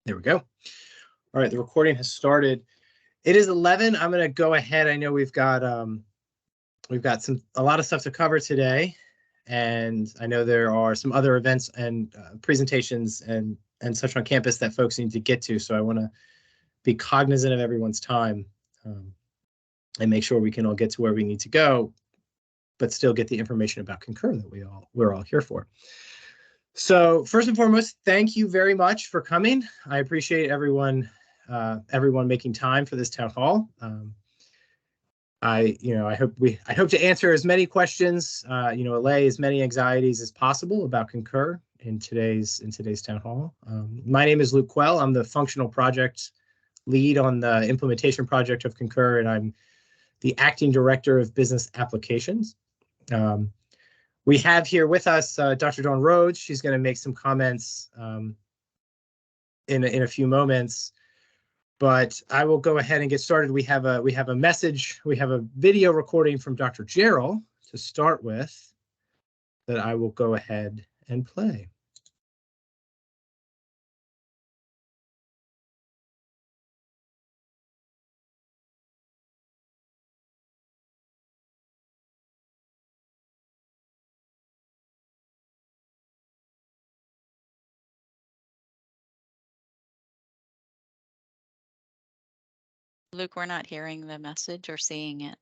There we go. All right, the recording has started. It is 11. I'm going to go ahead. I know we've got a lot of stuff to cover today, and I know there are some other events and presentations and such on campus that folks need to get to. So I want to be cognizant of everyone's time and make sure we can all get to where we need to go, but still get the information about Concur that we're all here for. So first and foremost, thank you very much for coming. I appreciate everyone making time for this town hall. I hope to answer as many questions, allay as many anxieties as possible about Concur in today's town hall. My name is Luke Quell. I'm the functional project lead on the implementation project of Concur, and I'm the acting director of business applications. We have here with us Dr. Dawn Rhodes. She's going to make some comments in a few moments, but I will go ahead and get started. We have a video recording from Dr. Jarrell to start with that I will go ahead and play. Luke, we're not hearing the message or seeing it,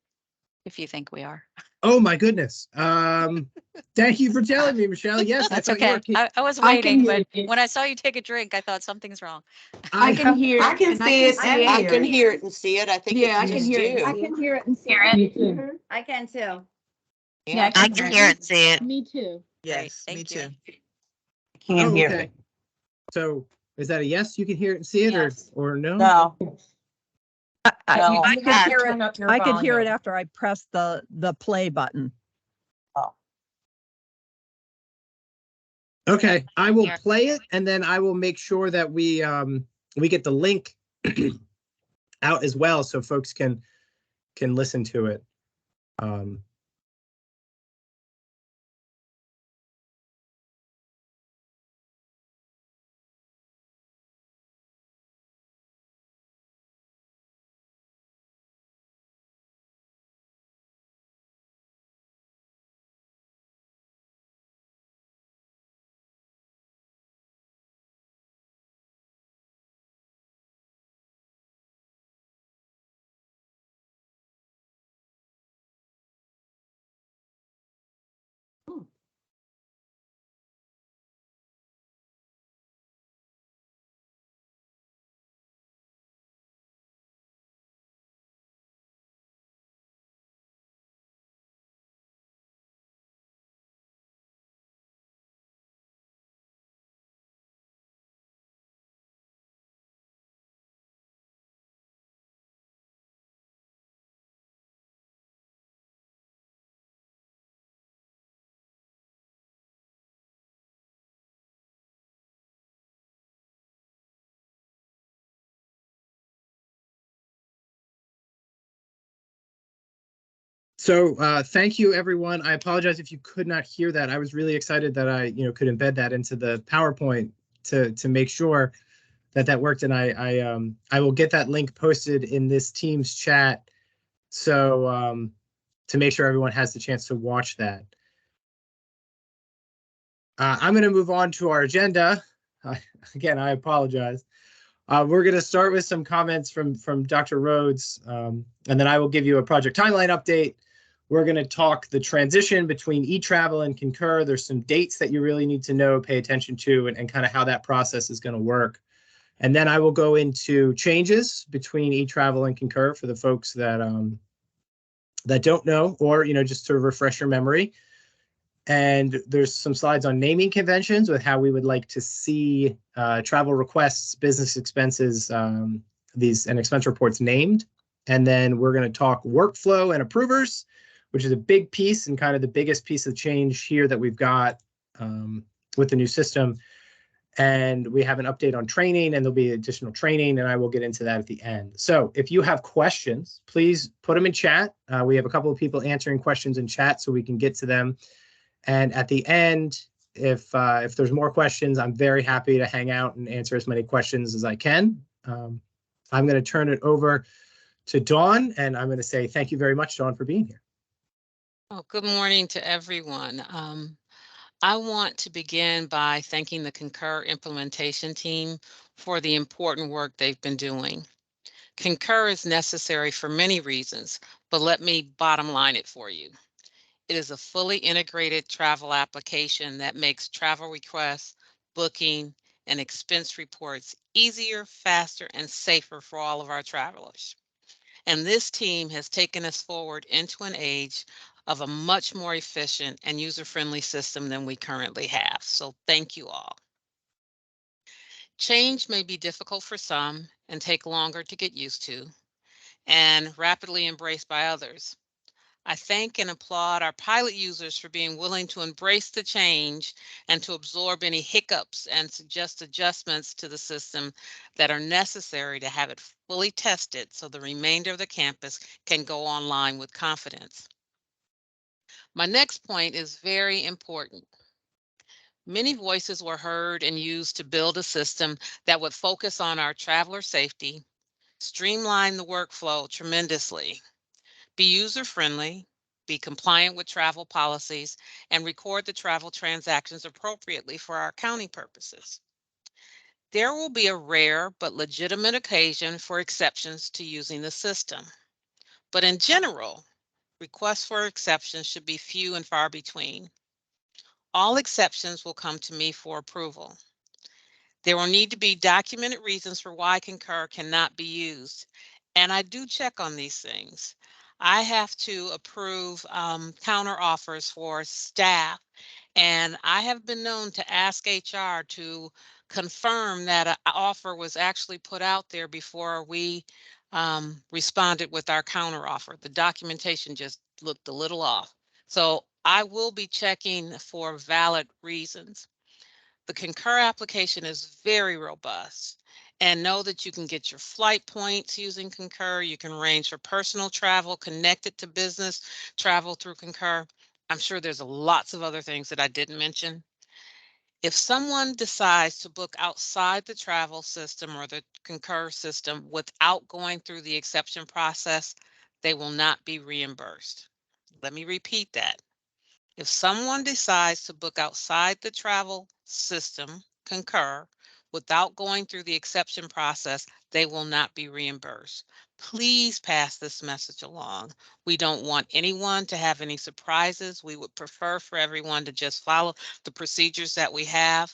if you think we are. Oh my goodness. Thank you for telling me, Michelle. Yes, that's okay. I was waiting, but when I saw you take a drink, I thought something's wrong. I can hear it. I can see it. I can hear it and see it. I think Yeah, I it's can just hear it. you. I can hear it and see Hear it. I can too. Yeah, I can hear it and see it. Me too. Yes, Great, me thank too. you. Can't hear okay. it. So is that a yes? You can hear it and see it, Yes. or no? No. I could hear it after I pressed the play button. Okay, I will play it, and then I will make sure that we get the link out as well, so folks can listen to it. So thank you, everyone. I apologize if you could not hear that. I was really excited that I could embed that into the PowerPoint to make sure that worked, and I will get that link posted in this Teams chat, so to make sure everyone has the chance to watch that. I'm going to move on to our agenda. Again, I apologize. We're going to start with some comments from Dr. Rhodes, and then I will give you a project timeline update. We're going to talk the transition between eTravel and Concur. There's some dates that you really need to know, pay attention to, and kind of how that process is going to work. And then I will go into changes between eTravel and Concur for the folks that don't know, or just to refresh your memory. And there's some slides on naming conventions with how we would like to see travel requests, business expenses, and expense reports named. And then we're going to talk workflow and approvers, which is a big piece and kind of the biggest piece of change here that we've got with the new system. And we have an update on training, and there'll be additional training, and I will get into that at the end. So if you have questions, please put them in chat. We have a couple of people answering questions in chat, so we can get to them. And at the end, if there's more questions, I'm very happy to hang out and answer as many questions as I can. I'm going to turn it over to Dawn, and I'm going to say thank you very much, Dawn, for being here. Oh, good morning to everyone. I want to begin by thanking the Concur implementation team for the important work they've been doing. Concur is necessary for many reasons, but let me bottom line it for you. It is a fully integrated travel application that makes travel requests, booking, and expense reports easier, faster, and safer for all of our travelers. And this team has taken us forward into an age of a much more efficient and user-friendly system than we currently have. So thank you all. Change may be difficult for some and take longer to get used to, and rapidly embraced by others. I thank and applaud our pilot users for being willing to embrace the change and to absorb any hiccups and suggest adjustments to the system that are necessary to have it fully tested so the remainder of the campus can go online with confidence. My next point is very important. Many voices were heard and used to build a system that would focus on our traveler safety, streamline the workflow tremendously, be user-friendly, be compliant with travel policies, and record the travel transactions appropriately for our accounting purposes. There will be a rare but legitimate occasion for exceptions to using the system. But in general, requests for exceptions should be few and far between. All exceptions will come to me for approval. There will need to be documented reasons for why Concur cannot be used. And I do check on these things. I have to approve counter offers for staff, and I have been known to ask HR to confirm that an offer was actually put out there before we responded with our counter offer. The documentation just looked a little off. So I will be checking for valid reasons. The Concur application is very robust, and know that you can get your flight points using Concur. You can arrange for personal travel connected to business travel through Concur. I'm sure there's lots of other things that I didn't mention. If someone decides to book outside the travel system or the Concur system without going through the exception process, they will not be reimbursed. Let me repeat that. If someone decides to book outside the travel system, Concur, without going through the exception process, they will not be reimbursed. Please pass this message along. We don't want anyone to have any surprises. We would prefer for everyone to just follow the procedures that we have.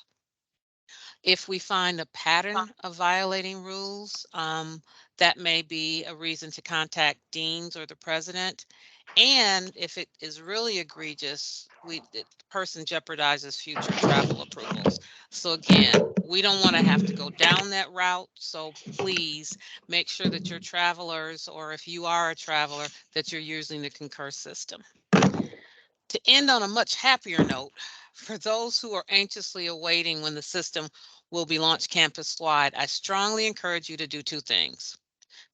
If we find a pattern of violating rules, that may be a reason to contact deans or the president. And if it is really egregious, the person jeopardizes future travel approvals. So again, we don't want to have to go down that route. So please make sure that your travelers, or if you are a traveler, that you're using the Concur system. To end on a much happier note, for those who are anxiously awaiting when the system will be launched campus-wide, I strongly encourage you to do two things.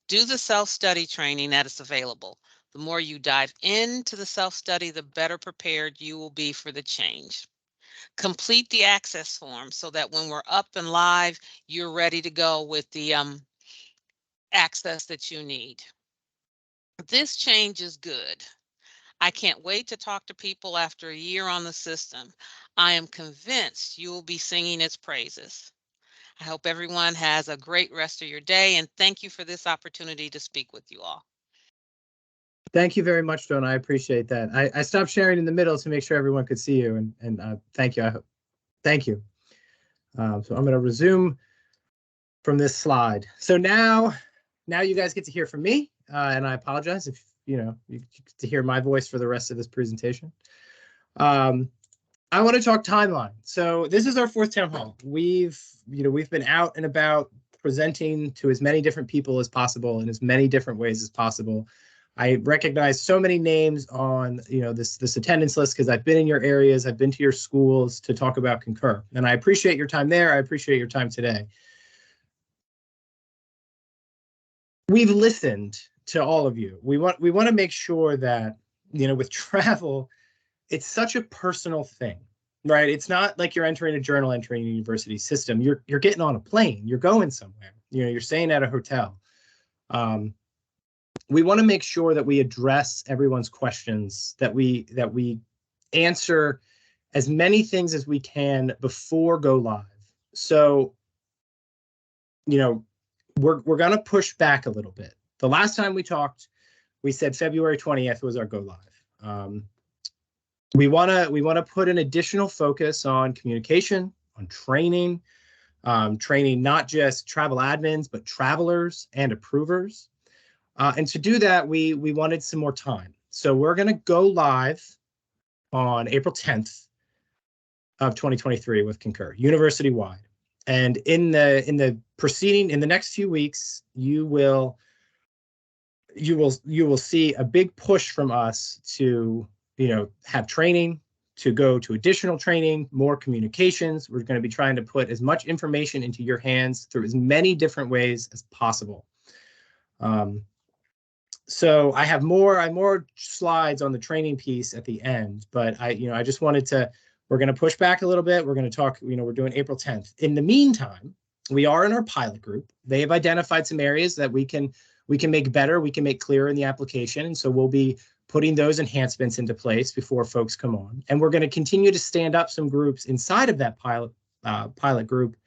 Do the self-study training that is available. The more you dive into the self-study, the better prepared you will be for the change. Complete the access form so that when we're up and live, you're ready to go with the access that you need. This change is good. I can't wait to talk to people after a year on the system. I am convinced you will be singing its praises. I hope everyone has a great rest of your day, and thank you for this opportunity to speak with you all. Thank you very much, Dawn. I appreciate that. I stopped sharing in the middle to make sure everyone could see you, and thank you. Thank you. So I'm going to resume from this slide. So now you guys get to hear from me, and I apologize if you get to hear my voice for the rest of this presentation. I want to talk timeline. So this is our fourth town hall. We've been out and about presenting to as many different people as possible in as many different ways as possible. I recognize so many names on this attendance list because I've been in your areas, I've been to your schools to talk about Concur, and I appreciate your time there. I appreciate your time today. We've listened to all of you. We want to make sure that with travel, it's such a personal thing. right? It's not like you're entering a journal entry in a university system. You're getting on a plane. You're going somewhere. You know, you're staying at a hotel. We want to make sure that we address everyone's questions, that we answer as many things as we can before go live. So, you know, we're going to push back a little bit. The last time we talked, we said February 20th was our go live. We want to put an additional focus on communication, on training, training not just travel admins, but travelers and approvers. And to do that, we wanted some more time. So we're going to go live on April 10th of 2023 with Concur, university-wide. And in the next few weeks, you will see a big push from us to, you know, have training, to go to additional training, more communications. We're going to be trying to put as much information into your hands through as many different ways as possible. So I have more slides on the training piece at the end, but I just wanted to, we're going to push back a little bit. We're going to talk, you know, we're doing April 10th. In the meantime, we are in our pilot group. They have identified some areas that we can make better, we can make clearer in the application. And so we'll be putting those enhancements into place before folks come on. And we're going to continue to stand up some groups inside of that pilot group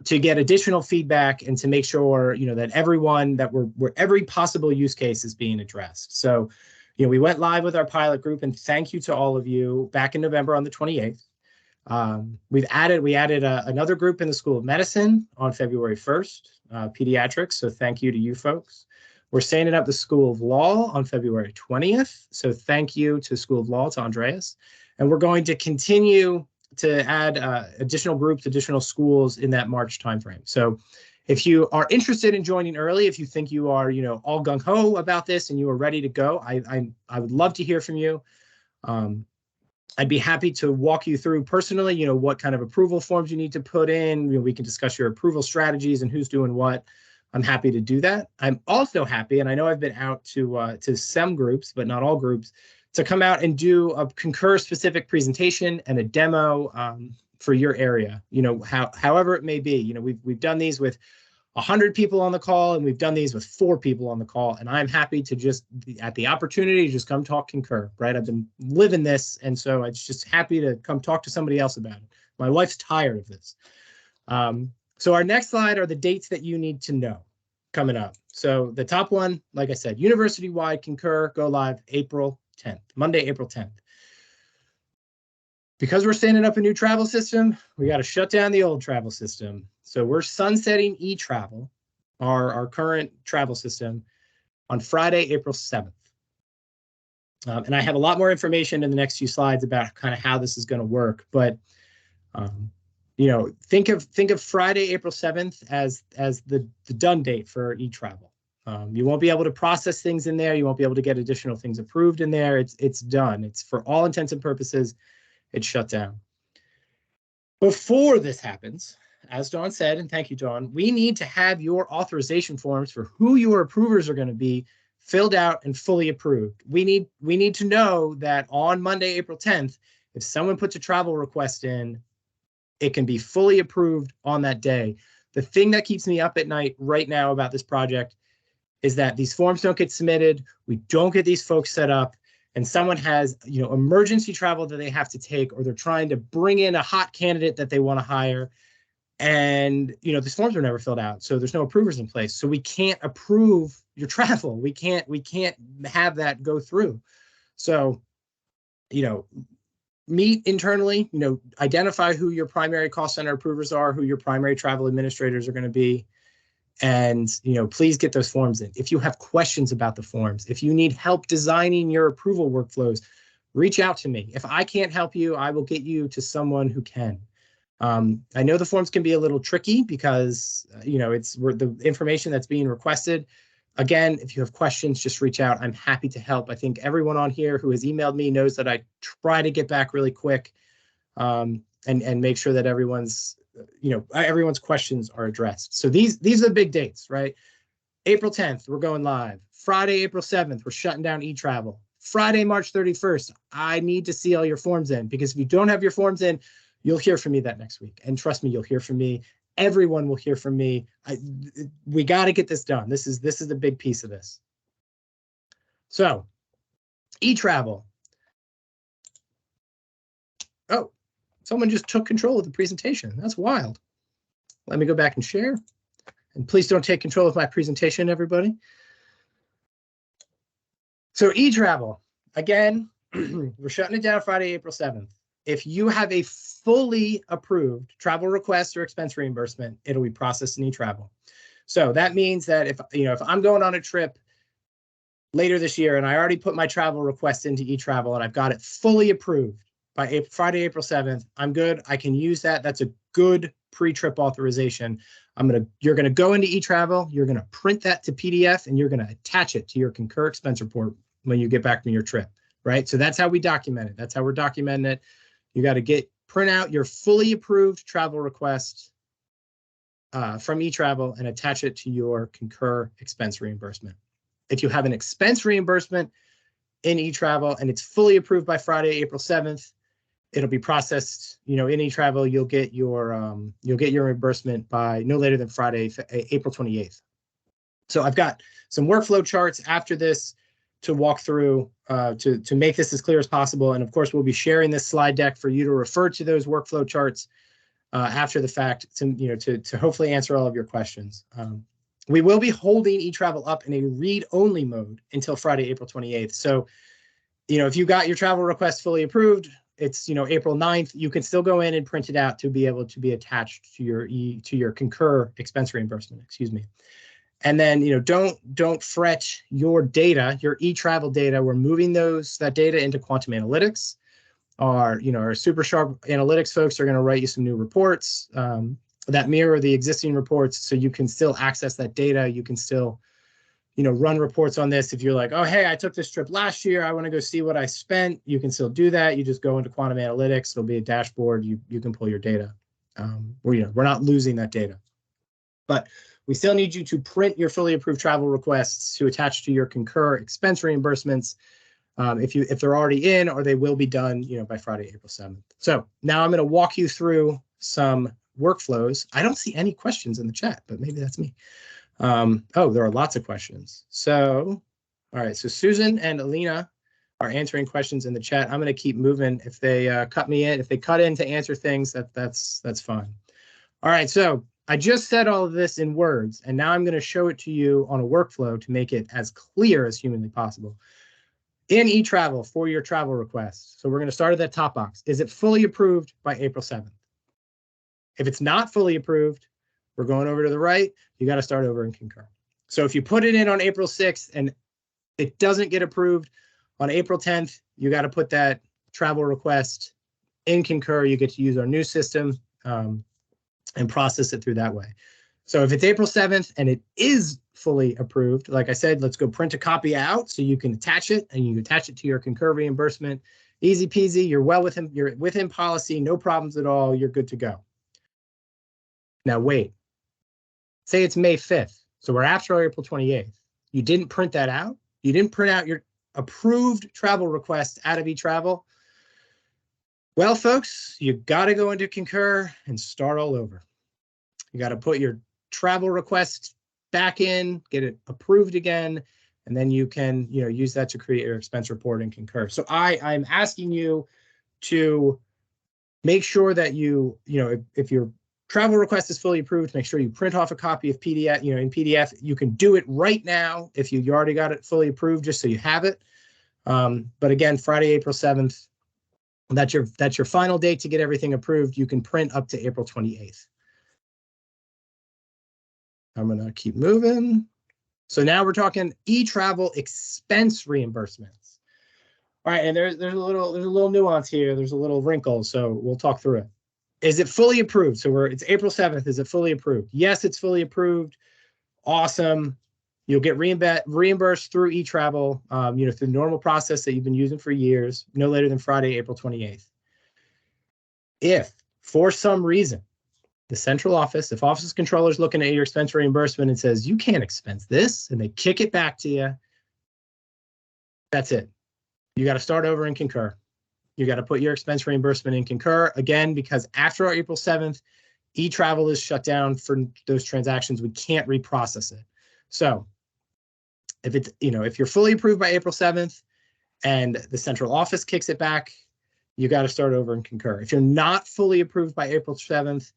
to get additional feedback and to make sure, you know, that everyone, that where every possible use case is being addressed. So, you know, we went live with our pilot group, and thank you to all of you back in November on the 28th. We added another group in the School of Medicine on February 1st, pediatrics. So thank you to you folks. We're standing up the School of Law on February 20th. So thank you to School of Law, to Andreas. And we're going to continue to add additional groups, additional schools in that March timeframe. So if you are interested in joining early, if you think you are, you know, all gung-ho about this and you are ready to go, I would love to hear from you. I'd be happy to walk you through personally, you know, what kind of approval forms you need to put in. You know, we can discuss your approval strategies and who's doing what. I'm happy to do that. I'm also happy, and I know I've been out to some groups, but not all groups, to come out and do a Concur specific presentation and a demo for your area. You know, however it may be. You know, we've done these with 100 people on the call, and we've done these with 4 people on the call, and I'm happy to just, at the opportunity, just come talk Concur, right? I've been living this, and so I'm just happy to come talk to somebody else about it. My wife's tired of this. So our next slide are the dates that you need to know coming up. So the top one, like I said, university-wide Concur, go live April 10th, Monday, April 10th. Because we're standing up a new travel system, we got to shut down the old travel system. So we're sunsetting eTravel, our current travel system, on Friday, April 7th. And I have a lot more information in the next few slides about kind of how this is going to work. But you know, think of Friday, April 7th as the done date for eTravel. You won't be able to process things in there. You won't be able to get additional things approved in there. It's done. It's, for all intents and purposes, it's shut down. Before this happens, as Dawn said, and thank you, Dawn, we need to have your authorization forms for who your approvers are going to be filled out and fully approved. We need to know that on Monday, April 10th, if someone puts a travel request in, it can be fully approved on that day. The thing that keeps me up at night right now about this project is that these forms don't get submitted, we don't get these folks set up, and someone has, you know, emergency travel that they have to take, or they're trying to bring in a hot candidate that they want to hire, and, you know, these forms are never filled out, so there's no approvers in place. So we can't approve your travel. We can't have that go through. So, you know, meet internally, you know, identify who your primary cost center approvers are, who your primary travel administrators are going to be, and, you know, please get those forms in. If you have questions about the forms, if you need help designing your approval workflows, reach out to me. If I can't help you, I will get you to someone who can. I know the forms can be a little tricky because, you know, it's the information that's being requested. Again, if you have questions, just reach out. I'm happy to help. I think everyone on here who has emailed me knows that I try to get back really quick and make sure that everyone's, you know, everyone's questions are addressed. So these are the big dates, right? April 10th, we're going live. Friday, April 7th, we're shutting down eTravel. Friday, March 31st, I need to see all your forms in, because if you don't have your forms in, you'll hear from me that next week. And trust me, you'll hear from me. Everyone will hear from me. We got to get this done. This is a big piece of this. So, e-travel. Oh, someone just took control of the presentation. That's wild. Let me go back and share. And please don't take control of my presentation, everybody. So e-travel, again, we're shutting it down Friday, April 7th. If you have a fully approved travel request or expense reimbursement, it'll be processed in e-travel. So that means that if I'm going on a trip later this year and I already put my travel request into e-travel and I've got it fully approved by Friday, April 7th, I'm good. I can use that. That's a good pre-trip authorization. You're gonna go into e-travel, you're gonna print that to PDF, and you're gonna attach it to your Concur expense report when you get back from your trip, right? So that's how we document it. That's how we're documenting it. You got to print out your fully approved travel request from e-travel and attach it to your Concur expense reimbursement. If you have an expense reimbursement in e-travel and it's fully approved by Friday, April 7th, it'll be processed, in e-travel. You'll get your reimbursement by no later than Friday, April 28th. So I've got some workflow charts after this to walk through to make this as clear as possible. And of course, we'll be sharing this slide deck for you to refer to those workflow charts after the fact to hopefully answer all of your questions. We will be holding e-travel up in a read-only mode until Friday, April 28th. So, if you got your travel request fully approved, it's April 9th, you can still go in and print it out to be able to be attached to your Concur expense reimbursement, excuse me. And then, don't fret your data, your e-travel data. We're moving that data into Quantum Analytics. Our super sharp analytics folks are going to write you some new reports that mirror the existing reports, so you can still access that data. You can still, run reports on this. If you're like, oh, hey, I took this trip last year, I want to go see what I spent, you can still do that. You just go into Quantum Analytics. There'll be a dashboard. You can pull your data. We're not losing that data, but we still need you to print your fully approved travel requests to attach to your Concur expense reimbursements if they're already in, or they will be done, by Friday, April 7th. So now I'm going to walk you through some workflows. I don't see any questions in the chat, but maybe that's me. Oh, there are lots of questions. So, all right. So Susan and Alina are answering questions in the chat. I'm going to keep moving. If they cut in to answer things, that's fine. All right. So I just said all of this in words, and now I'm going to show it to you on a workflow to make it as clear as humanly possible. In e-travel for your travel request. So we're going to start at that top box. Is it fully approved by April 7th? If it's not fully approved, we're going over to the right. You got to start over in Concur. So if you put it in on April 6th and it doesn't get approved on April 10th, you got to put that travel request in Concur. You get to use our new system and process it through that way. So if it's April 7th and it is fully approved, like I said, let's go print a copy out so you can attach it, and you attach it to your Concur reimbursement. Easy peasy. You're within policy, no problems at all. You're good to go. Now wait, say it's May 5th. So we're after April 28th. You didn't print that out. You didn't print out your approved travel request out of e-travel. Well, folks, you got to go into Concur and start all over. You got to put your travel request back in, get it approved again, and then you can, use that to create your expense report in Concur. So I'm asking you to make sure that if your travel request is fully approved, make sure you print off a copy of PDF, in PDF. You can do it right now if you already got it fully approved, just so you have it. But again, Friday, April 7th, that's your final date to get everything approved. You can print up to April 28th. I'm going to keep moving. So now we're talking e-travel expense reimbursements. All right, and there's a little nuance here. There's a little wrinkle, so we'll talk through it. Is it fully approved? So it's April 7th. Is it fully approved? Yes, it's fully approved. Awesome. You'll get reimbursed through e-travel, through the normal process that you've been using for years, no later than Friday, April 28th. If, for some reason, the central office, if office controller's looking at your expense reimbursement and says, you can't expense this, and they kick it back to you, that's it. you got to start over in Concur. You got to put your expense reimbursement in Concur again, because after our April 7th, eTravel is shut down for those transactions. We can't reprocess it. So if it's, if you're fully approved by April 7th and the central office kicks it back, you got to start over in Concur. If you're not fully approved by April 7th,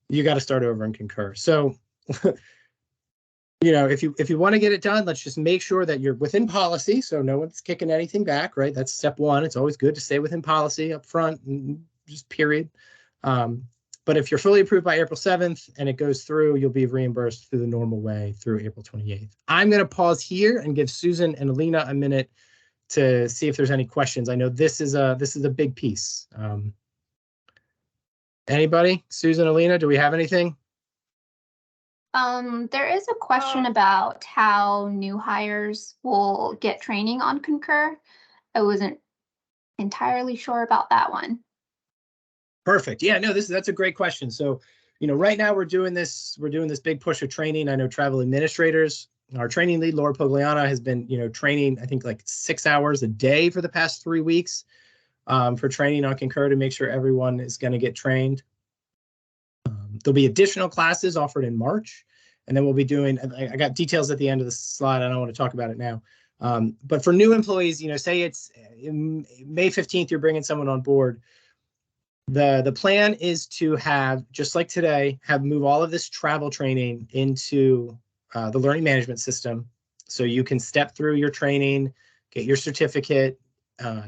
you got to start over in Concur. So, if you want to get it done, let's just make sure that you're within policy. So no one's kicking anything back, right? That's step one. It's always good to stay within policy up front, just period. But if you're fully approved by April 7th and it goes through, you'll be reimbursed through the normal way through April 28th. I'm going to pause here and give Susan and Alina a minute to see if there's any questions. I know this is a big piece. Anybody? Susan, Alina, do we have anything? There is a question about how new hires will get training on Concur. I wasn't entirely sure about that one. Perfect. Yeah, no, that's a great question. So, right now we're doing this big push of training. I know travel administrators, our training lead, Laura Pogliana, has been, training, I think like 6 hours a day for the past 3 weeks for training on Concur to make sure everyone is going to get trained. There'll be additional classes offered in March, and then we'll be doing, I got details at the end of the slide. I don't want to talk about it now. But for new employees, say it's May 15th, you're bringing someone on board. The plan is to have, just like today, move all of this travel training into the learning management system. So you can step through your training, get your certificate,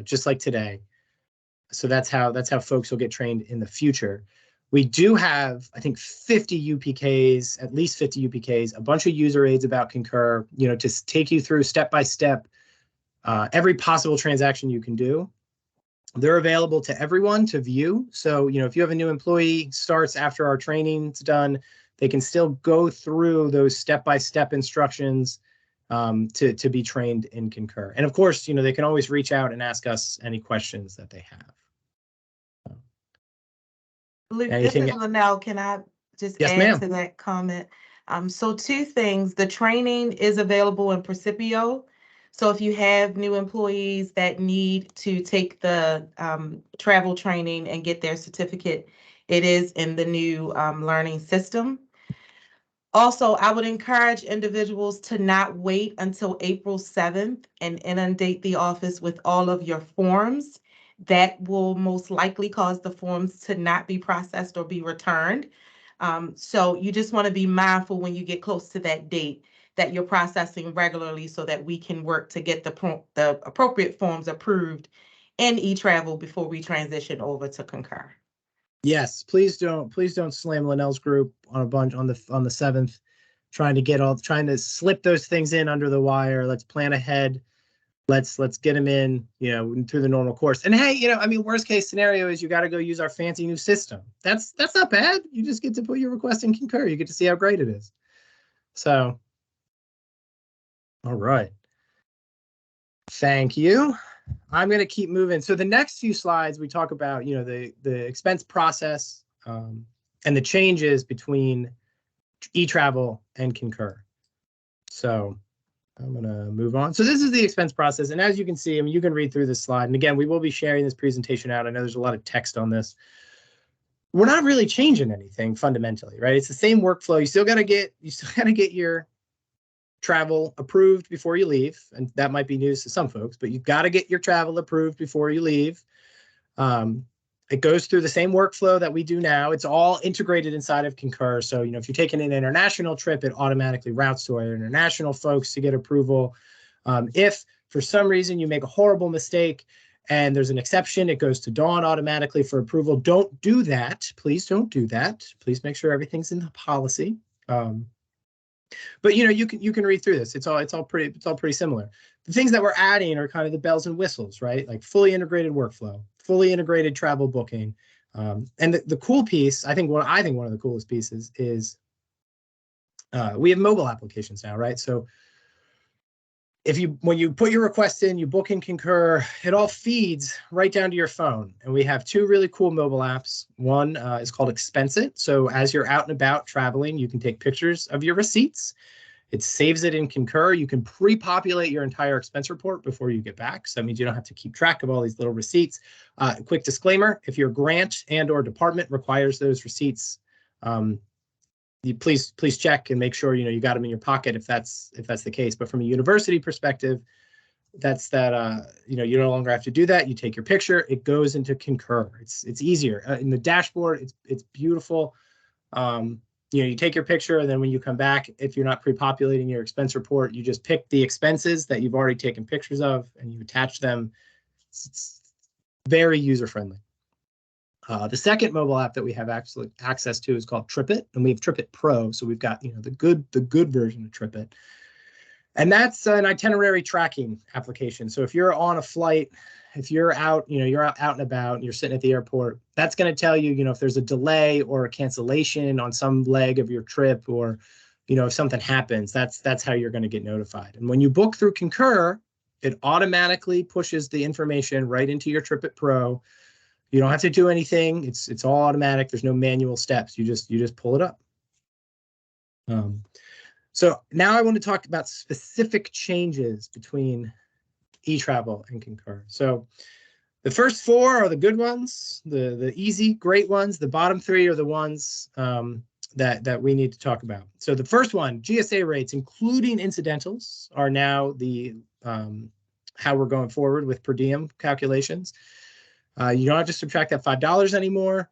just like today. So that's how folks will get trained in the future. We do have, I think, 50 UPKs, at least 50 UPKs, a bunch of user aids about Concur, to take you through step by step every possible transaction you can do. They're available to everyone to view. So, if you have a new employee starts after our training's done, they can still go through those step-by-step instructions to be trained in Concur. And of course, they can always reach out and ask us any questions that they have. Luke, this is Linnell. Can I just add to that comment? So 2 things. The training is available in Precipio. So if you have new employees that need to take the travel training and get their certificate, it is in the new learning system. Also, I would encourage individuals to not wait until April 7th and inundate the office with all of your forms. That will most likely cause the forms to not be processed or be returned. So you just want to be mindful when you get close to that date that you're processing regularly so that we can work to get the appropriate forms approved in eTravel before we transition over to Concur. Yes, please don't slam Linnell's group on a bunch on the 7th, trying to slip those things in under the wire. Let's plan ahead. Let's get them in, through the normal course. And hey, worst case scenario is you got to go use our fancy new system. That's not bad. You just get to put your request in Concur. You get to see how great it is. So, all right. Thank you. I'm going to keep moving. So the next few slides, we talk about, the expense process and the changes between eTravel and Concur. So I'm going to move on. So this is the expense process. And as you can see, you can read through this slide. And again, we will be sharing this presentation out. I know there's a lot of text on this. We're not really changing anything fundamentally, right? It's the same workflow. You still got to get your travel approved before you leave. And that might be news to some folks, but you've got to get your travel approved before you leave. It goes through the same workflow that we do now. It's all integrated inside of Concur. So, if you're taking an international trip, it automatically routes to our international folks to get approval. If for some reason you make a horrible mistake and there's an exception, it goes to Dawn automatically for approval. Don't do that. Please don't do that. Please make sure everything's in the policy. But you can read through this. It's all pretty similar. The things that we're adding are kind of the bells and whistles, right? Like fully integrated workflow, fully integrated travel booking. And the cool piece, I think one of the coolest pieces is we have mobile applications now, right? So when you put your request in, you book in Concur, it all feeds right down to your phone. And we have 2 really cool mobile apps. One is called Expense It. So as you're out and about traveling, you can take pictures of your receipts It saves it in Concur. You can pre-populate your entire expense report before you get back. So that means you don't have to keep track of all these little receipts. Quick disclaimer, if your grant and or department requires those receipts, you please check and make sure you got them in your pocket if that's the case. But from a university perspective, you no longer have to do that. You take your picture, it goes into Concur. It's easier. In the dashboard, it's beautiful. You take your picture, and then when you come back, if you're not pre-populating your expense report, you just pick the expenses that you've already taken pictures of and you attach them. It's very user-friendly. The second mobile app that we have access to is called TripIt, and we have TripIt Pro. So we've got the good version of TripIt. And that's an itinerary tracking application. So if you're on a flight, if you're out, you're out and about and you're sitting at the airport, that's going to tell you, if there's a delay or a cancellation on some leg of your trip, or, if something happens, that's how you're going to get notified. And when you book through Concur, it automatically pushes the information right into your TripIt Pro. You don't have to do anything. It's all automatic. There's no manual steps. You just pull it up. So now I want to talk about specific changes between eTravel and Concur. So the first four are the good ones, the easy, great ones. The bottom three are the ones that we need to talk about. So the first one, GSA rates, including incidentals, are now the how we're going forward with per diem calculations. You don't have to subtract that $5 anymore.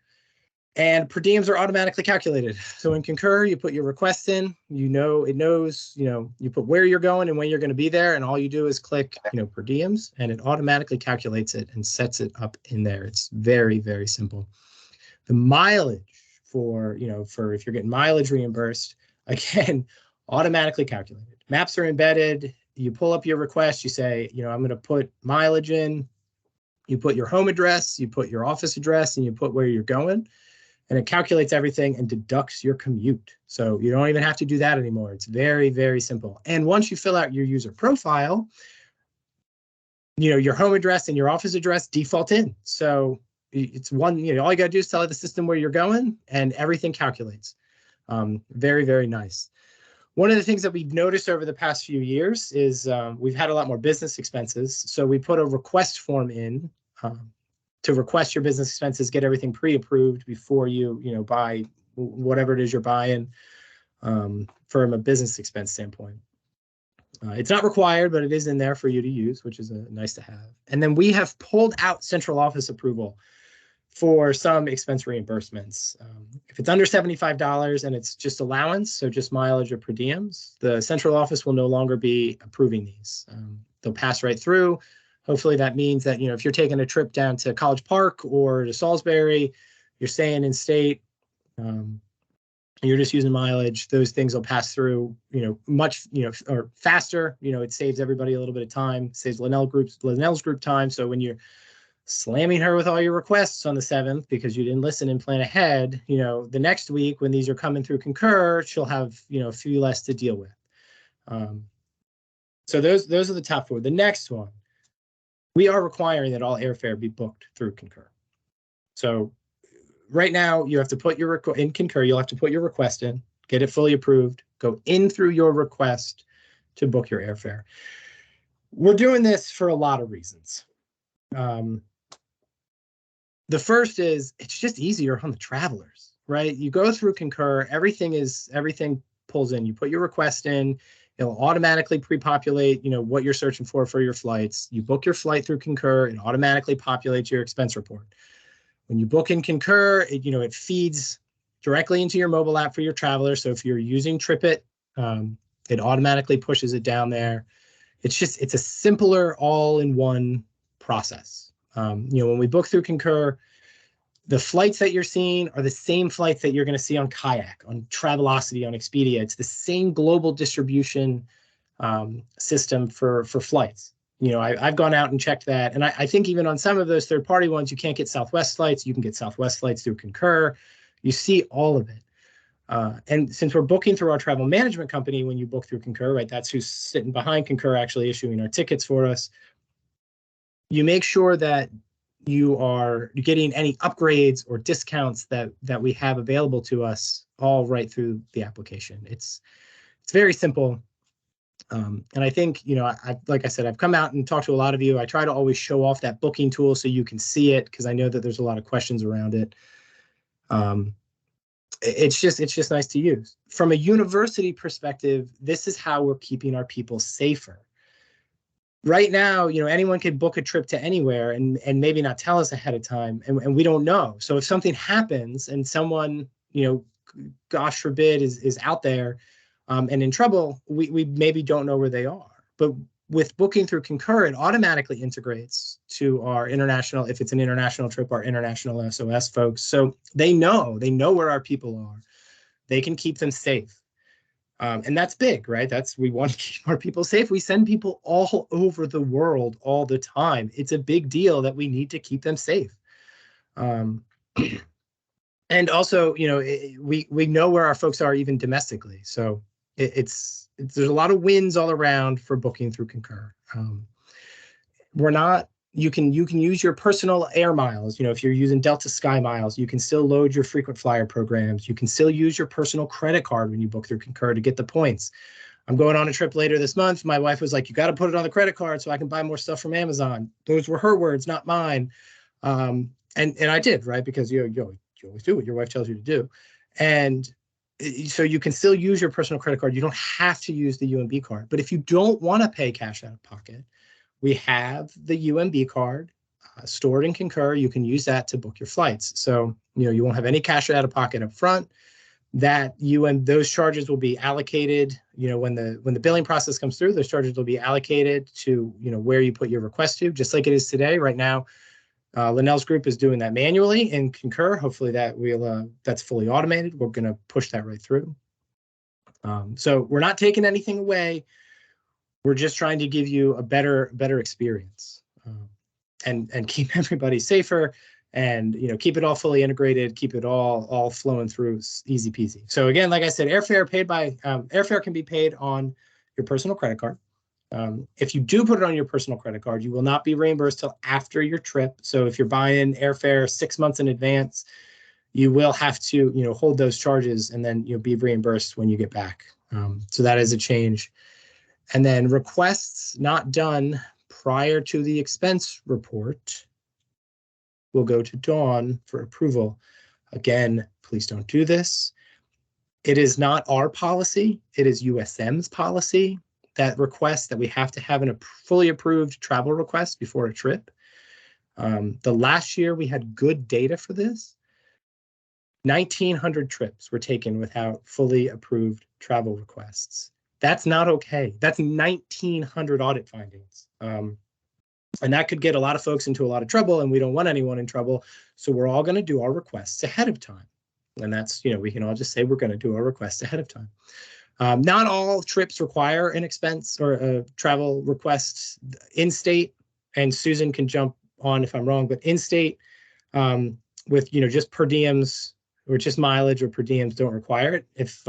And per diems are automatically calculated. So in Concur, you put your request in, it knows, you put where you're going and when you're going to be there. And all you do is click, per diems, and it automatically calculates it and sets it up in there. It's very, very simple. The mileage for if you're getting mileage reimbursed, again, automatically calculated. Maps are embedded. You pull up your request. You say, I'm going to put mileage in. You put your home address, you put your office address, and you put where you're going. And it calculates everything and deducts your commute. So you don't even have to do that anymore. It's very, very simple. And once you fill out your user profile, your home address and your office address default in. So it's one, all you got to do is tell the system where you're going and everything calculates. Very, very nice. One of the things that we've noticed over the past few years is we've had a lot more business expenses. So we put a request form in to request your business expenses, get everything pre-approved before you, buy whatever it is you're buying from a business expense standpoint. It's not required, but it is in there for you to use, which is nice to have. And then we have pulled out central office approval for some expense reimbursements. If it's under $75 and it's just allowance, so just mileage or per diems, the central office will no longer be approving these. They'll pass right through. Hopefully that means that, if you're taking a trip down to College Park or to Salisbury, you're staying in state, you're just using mileage, those things will pass through, much, or faster. It saves everybody a little bit of time, saves Linnell's group time. So when you're slamming her with all your requests on the 7th because you didn't listen and plan ahead, the next week when these are coming through Concur, she'll have, a few less to deal with. So those are the top four. The next one, we are requiring that all airfare be booked through Concur. So right now you have to put your in Concur, you'll have to put your request in, get it fully approved, go in through your request to book your airfare. We're doing this for a lot of reasons. The first is it's just easier on the travelers, right? You go through Concur, everything pulls in. You put your request in, it'll automatically pre-populate, what you're searching for your flights. You book your flight through Concur, it automatically populates your expense report. When you book in Concur, it feeds directly into your mobile app for your traveler. So if you're using TripIt, it automatically pushes it down there. It's a simpler all-in-one process. When we book through Concur, the flights that you're seeing are the same flights that you're going to see on Kayak, on Travelocity, on Expedia. It's the same global distribution system for flights. I've gone out and checked that. And I think even on some of those third-party ones, you can't get Southwest flights. You can get Southwest flights through Concur. You see all of it. And since we're booking through our travel management company, when you book through Concur, right, that's who's sitting behind Concur actually issuing our tickets for us. You make sure that you are getting any upgrades or discounts that we have available to us all right through the application. It's It's very simple. And I think, you know, like I said, I've come out and talked to a lot of you. I try to always show off that booking tool so you can see it, because I know that there's a lot of questions around it. It's just nice to use. From a university perspective, this is how we're keeping our people safer. Right now, you know, anyone could book a trip to anywhere and maybe not tell us ahead of time, and we don't know. So if something happens and someone, you know, gosh forbid, is out there and in trouble, we maybe don't know where they are. But with booking through Concur, it automatically integrates to our international, if it's an international trip, our international SOS folks. So they know where our people are. They can keep them safe. And that's big, right? We want to keep our people safe. We send people all over the world all the time. It's a big deal that we need to keep them safe. And also, you know, we know where our folks are even domestically. So there's a lot of wins all around for booking through Concur. You can use your personal air miles. You know, if you're using Delta Sky Miles, you can still load your frequent flyer programs. You can still use your personal credit card when you book through Concur to get the points. I'm going on a trip later this month. My wife was like, you got to put it on the credit card so I can buy more stuff from Amazon. Those were her words, not mine. And I did, right? Because you always do what your wife tells you to do. And so you can still use your personal credit card. You don't have to use the UMB card. But if you don't want to pay cash out of pocket, we have the UMB card stored in Concur. You can use that to book your flights. So, you know, you won't have any cash out of pocket up front. Those charges will be allocated, you know, when the billing process comes through, those charges will be allocated to, you know, where you put your request to, just like it is today. Right now, Linnell's group is doing that manually in Concur. Hopefully that's fully automated. We're going to push that right through. So we're not taking anything away. We're just trying to give you a better experience, and keep everybody safer, and, you know, keep it all fully integrated, keep it all flowing through easy peasy. So again, like I said, airfare can be paid on your personal credit card. If you do put it on your personal credit card, you will not be reimbursed till after your trip. So if you're buying airfare 6 months in advance, you will have to, you know, hold those charges, and then you'll be reimbursed when you get back. So that is a change. And then requests not done prior to the expense report will go to Dawn for approval. Again, please don't do this. It is not our policy. It is USM's policy that requests that we have to have a fully approved travel request before a trip. The last year we had good data for this. 1,900 trips were taken without fully approved travel requests. That's not okay. That's 1,900 audit findings. And that could get a lot of folks into a lot of trouble, and we don't want anyone in trouble. So we're all going to do our requests ahead of time. And that's, you know, we can all just say we're going to do our requests ahead of time. Not all trips require an expense or a travel request in-state, and Susan can jump on if I'm wrong, but in-state with, you know, just per diems or just mileage or per diems don't require it. If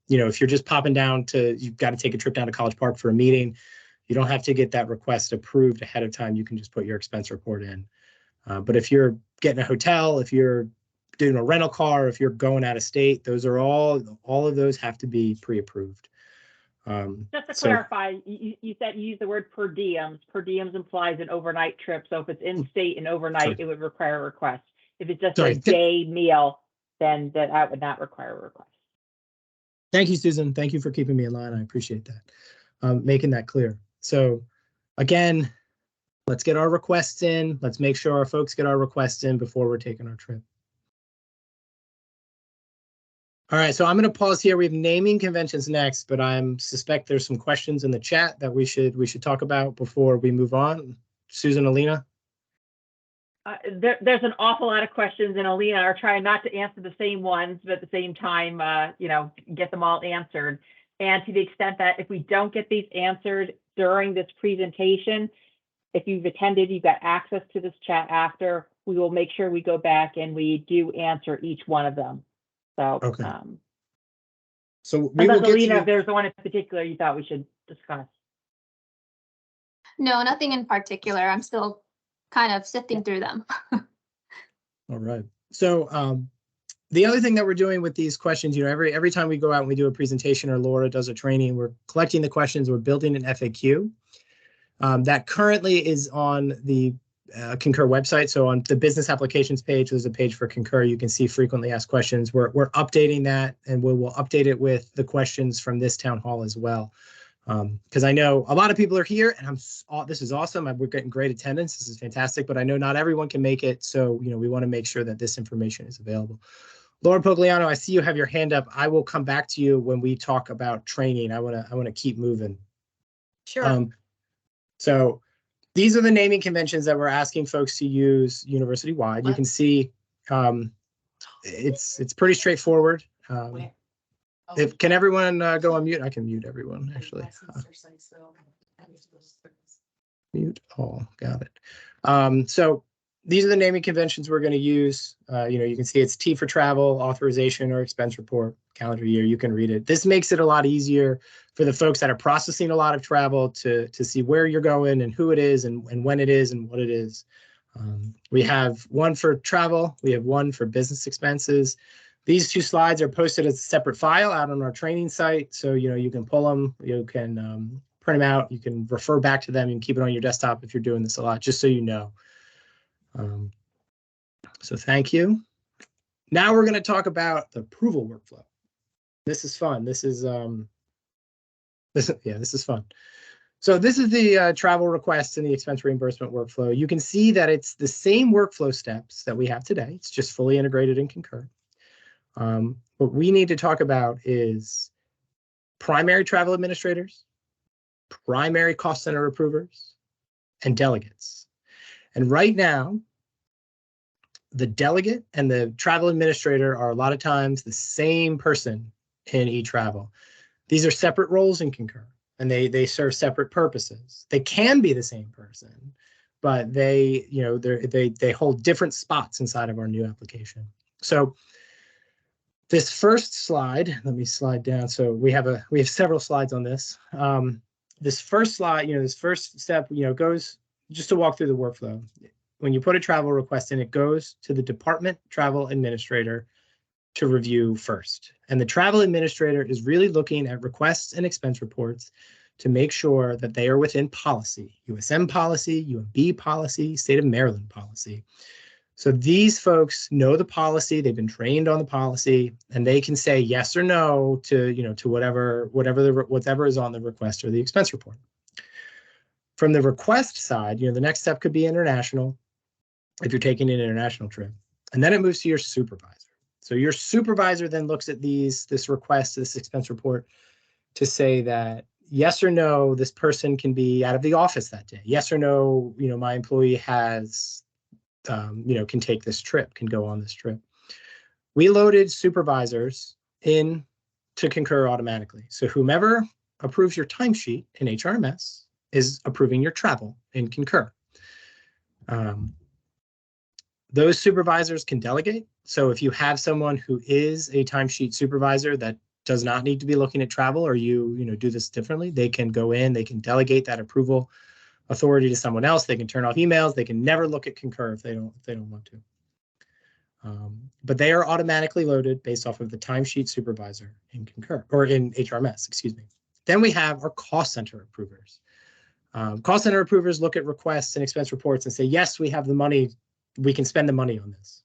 you know, if you're just popping down you've got to take a trip down to College Park for a meeting, you don't have to get that request approved ahead of time. You can just put your expense report in. But if you're getting a hotel, if you're doing a rental car, if you're going out of state, those are all of those have to be pre-approved. Just to clarify, you said you used the word per diems. Per diems implies an overnight trip. So if it's in state and overnight, it would require a request. If it's just a day meal, then that would not require a request. Thank you, Susan. Thank you for keeping me in line. I appreciate that. Making that clear. So again, let's get our requests in. Let's make sure our folks get our requests in before we're taking our trip. All right, so I'm going to pause here. We have naming conventions next, but I suspect there's some questions in the chat that we should talk about before we move on. Susan, Alina? There's an awful lot of questions, and Alina are trying not to answer the same ones, but at the same time, you know, get them all answered. And to the extent that if we don't get these answered during this presentation, if you've attended, you've got access to this chat after, we will make sure we go back and we do answer each one of them. So, okay. So we unless, will Alina, if there's one in particular you thought we should discuss. No, nothing in particular. I'm still kind of sifting through them. All right. So the other thing that we're doing with these questions, every time we go out and we do a presentation or Laura does a training, we're collecting the questions, we're building an FAQ that currently is on the Concur website. So on the business applications page, there's a page for Concur. You can see frequently asked questions. We're updating that, and we'll update it with the questions from this town hall as well. Because I know a lot of people are here, and this is awesome. We're getting great attendance. This is fantastic, but I know not everyone can make it. So, we want to make sure that this information is available. Laura Pogliano, I see you have your hand up. I will come back to you when we talk about training. I want to keep moving. Sure. So these are the naming conventions that we're asking folks to use university-wide. You can see it's pretty straightforward. Can everyone go on mute? I can mute everyone, actually. Mute all, got it. So these are the naming conventions we're going to use. You can see it's T for travel, authorization, or expense report, calendar year. You can read it. This makes it a lot easier for the folks that are processing a lot of travel to see where you're going and who it is and when it is and what it is. We have one for travel. We have one for business expenses. These two slides are posted as a separate file out on our training site. So, you can pull them, you can print them out, you can refer back to them, you can keep it on your desktop if you're doing this a lot, just so you know. So thank you. Now we're going to talk about the approval workflow. This is fun. This is fun. So this is the travel request and the expense reimbursement workflow. You can see that it's the same workflow steps that we have today. It's just fully integrated in Concur. What we need to talk about is primary travel administrators, primary cost center approvers, and delegates. And right now, the delegate and the travel administrator are a lot of times the same person in eTravel. These are separate roles in Concur, and they serve separate purposes. They can be the same person, but they hold different spots inside of our new application. So this first slide, let me slide down. So we have several slides on this. This first slide, this first step, goes just to walk through the workflow. When you put a travel request in, it goes to the department travel administrator to review first. And the travel administrator is really looking at requests and expense reports to make sure that they are within policy, USM policy, UMB policy, state of Maryland policy. So these folks know the policy, they've been trained on the policy, and they can say yes or no to, to whatever is on the request or the expense report. From the request side, the next step could be international, if you're taking an international trip. And then it moves to your supervisor. So your supervisor then looks at this request, this expense report, to say that yes or no, this person can be out of the office that day. Yes or no, my employee has, can take this trip, can go on this trip. We loaded supervisors in to Concur automatically. So whomever approves your timesheet in HRMS is approving your travel in Concur. Those supervisors can delegate. So if you have someone who is a timesheet supervisor that does not need to be looking at travel, or you do this differently, they can go in, they can delegate that approval authority to someone else. They can turn off emails. They can never look at Concur if they don't want to. But they are automatically loaded based off of the timesheet supervisor in Concur, or in HRMS, excuse me. Then we have our cost center approvers. Cost center approvers look at requests and expense reports and say, yes, we have the money. We can spend the money on this.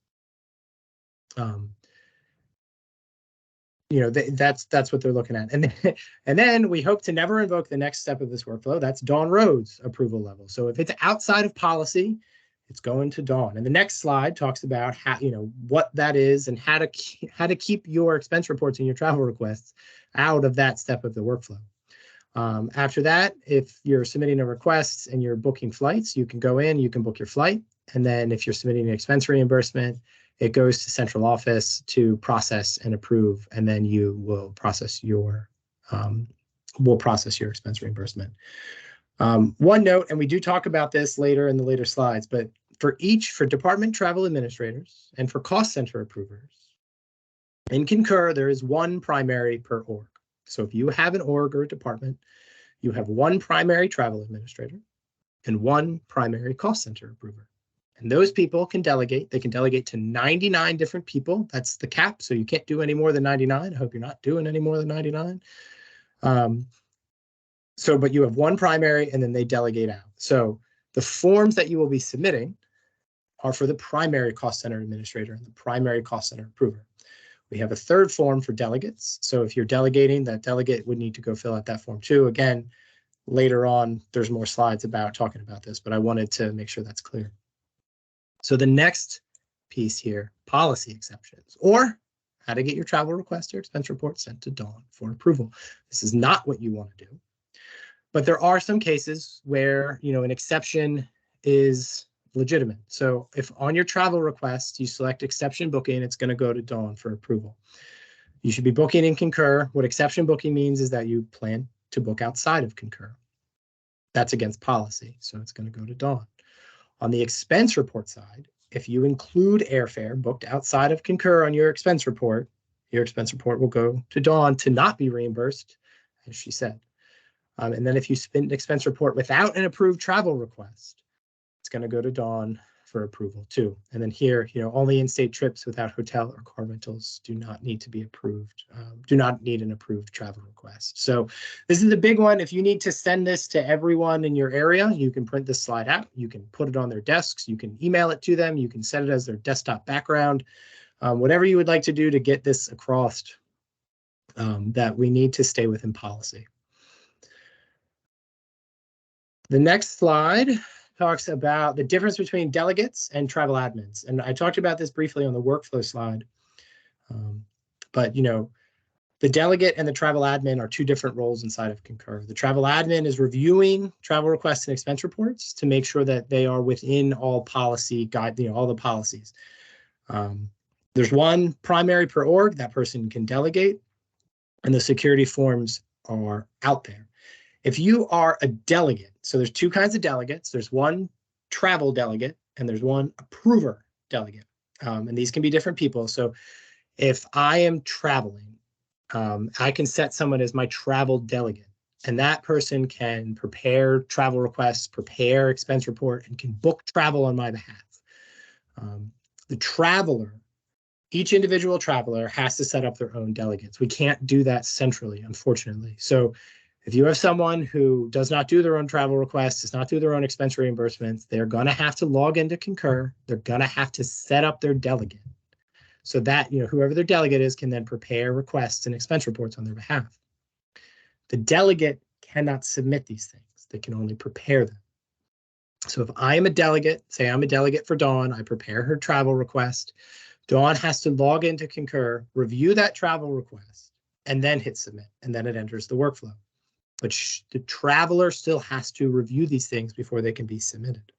That's what they're looking at. And then we hope to never invoke the next step of this workflow. That's Dawn Rhodes approval level. So if it's outside of policy, it's going to Dawn. And the next slide talks about how, what that is and how to keep your expense reports and your travel requests out of that step of the workflow. After that, if you're submitting a request and you're booking flights, you can go in, you can book your flight. And then if you're submitting an expense reimbursement, it goes to central office to process and approve, and then you will process your expense reimbursement. One note, and we do talk about this later in the later slides, but for department travel administrators and for cost center approvers, in Concur, there is one primary per org. So if you have an org or a department, you have one primary travel administrator and one primary cost center approver. And those people can delegate. They can delegate to 99 different people. That's the cap. So you can't do any more than 99. I hope you're not doing any more than 99. But you have one primary and then they delegate out. So the forms that you will be submitting are for the primary cost center administrator and the primary cost center approver. We have a third form for delegates. So if you're delegating, that delegate would need to go fill out that form too. Again, later on, there's more slides about talking about this, but I wanted to make sure that's clear. So the next piece here, policy exceptions, or how to get your travel request or expense report sent to Dawn for approval. This is not what you want to do, but there are some cases where, an exception is legitimate. So if on your travel request, you select exception booking, it's going to go to Dawn for approval. You should be booking in Concur. What exception booking means is that you plan to book outside of Concur. That's against policy, so it's going to go to Dawn. On the expense report side, if you include airfare booked outside of Concur on your expense report will go to Dawn to not be reimbursed, as she said. And then if you submit an expense report without an approved travel request, it's going to go to Dawn for approval too. And then here, only in-state trips without hotel or car rentals do not need to be approved, do not need an approved travel request. So this is a big one. If you need to send this to everyone in your area, you can print this slide out. You can put it on their desks. You can email it to them. You can set it as their desktop background. Whatever you would like to do to get this across, that we need to stay within policy. The next slide talks about the difference between delegates and travel admins. And I talked about this briefly on the workflow slide. But the delegate and the travel admin are two different roles inside of Concur. The travel admin is reviewing travel requests and expense reports to make sure that they are within all policy guide, all the policies. There's one primary per org that person can delegate, and the security forms are out there. If you are a delegate, so there's two kinds of delegates. There's one travel delegate and there's one approver delegate. And these can be different people. So if I am traveling, I can set someone as my travel delegate, and that person can prepare travel requests, prepare expense report, and can book travel on my behalf. The traveler, each individual traveler has to set up their own delegates. We can't do that centrally, unfortunately. So if you have someone who does not do their own travel requests, does not do their own expense reimbursements, they're going to have to log into Concur. They're going to have to set up their delegate so that, whoever their delegate is can then prepare requests and expense reports on their behalf. The delegate cannot submit these things. They can only prepare them. So if I am a delegate, say I'm a delegate for Dawn, I prepare her travel request. Dawn has to log into Concur, review that travel request, and then hit submit, and then it enters the workflow. But the traveler still has to review these things before they can be submitted.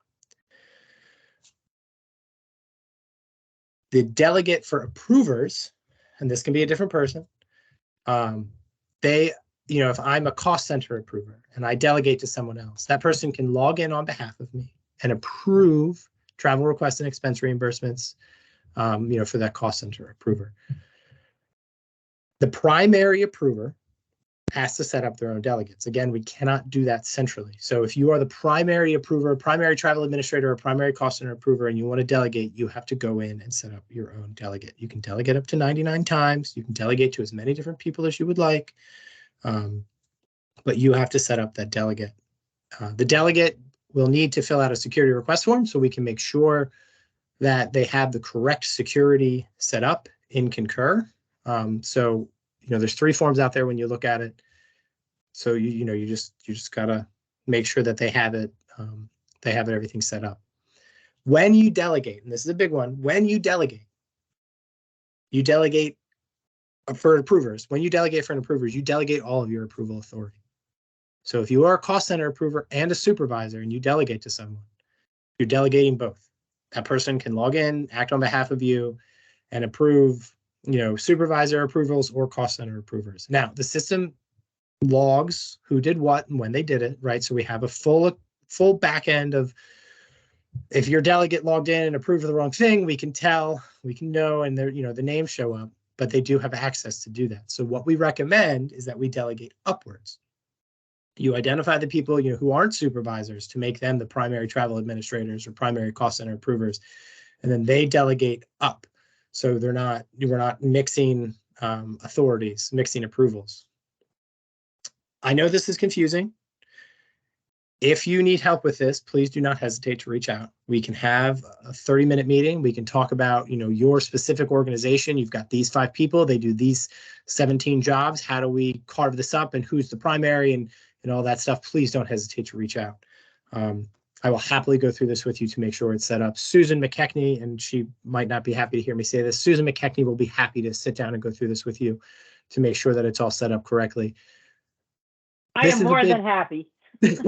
The delegate for approvers, and this can be a different person, if I'm a cost center approver and I delegate to someone else, that person can log in on behalf of me and approve travel requests and expense reimbursements, for that cost center approver. The primary approver has to set up their own delegates. Again, we cannot do that centrally. So if you are the primary approver, primary travel administrator, or primary cost center approver, and you want to delegate, you have to go in and set up your own delegate. You can delegate up to 99 times. You can delegate to as many different people as you would like, but you have to set up that delegate. The delegate will need to fill out a security request form so we can make sure that they have the correct security set up in Concur. There's 3 forms out there when you look at it. So you just gotta make sure that they have it, everything set up. When you delegate, and this is a big one, when you delegate for approvers. When you delegate for an approvers, you delegate all of your approval authority. So if you are a cost center approver and a supervisor and you delegate to someone, you're delegating both. That person can log in, act on behalf of you, and approve supervisor approvals or cost center approvers. Now, the system logs who did what and when they did it, right? So we have a full back end of, if your delegate logged in and approved the wrong thing, we can know, and the names show up, but they do have access to do that. So what we recommend is that we delegate upwards. You identify the people, who aren't supervisors to make them the primary travel administrators or primary cost center approvers, and then they delegate up. So we're not mixing authorities, mixing approvals. I know this is confusing. If you need help with this, please do not hesitate to reach out. We can have a 30-minute meeting. We can talk about, your specific organization. You've got these 5 people. They do these 17 jobs. How do we carve this up, and who's the primary, and all that stuff? Please don't hesitate to reach out. I will happily go through this with you to make sure it's set up. Susan McKechnie, and she might not be happy to hear me say this, Susan McKechnie will be happy to sit down and go through this with you to make sure that it's all set up correctly. I am more than happy. This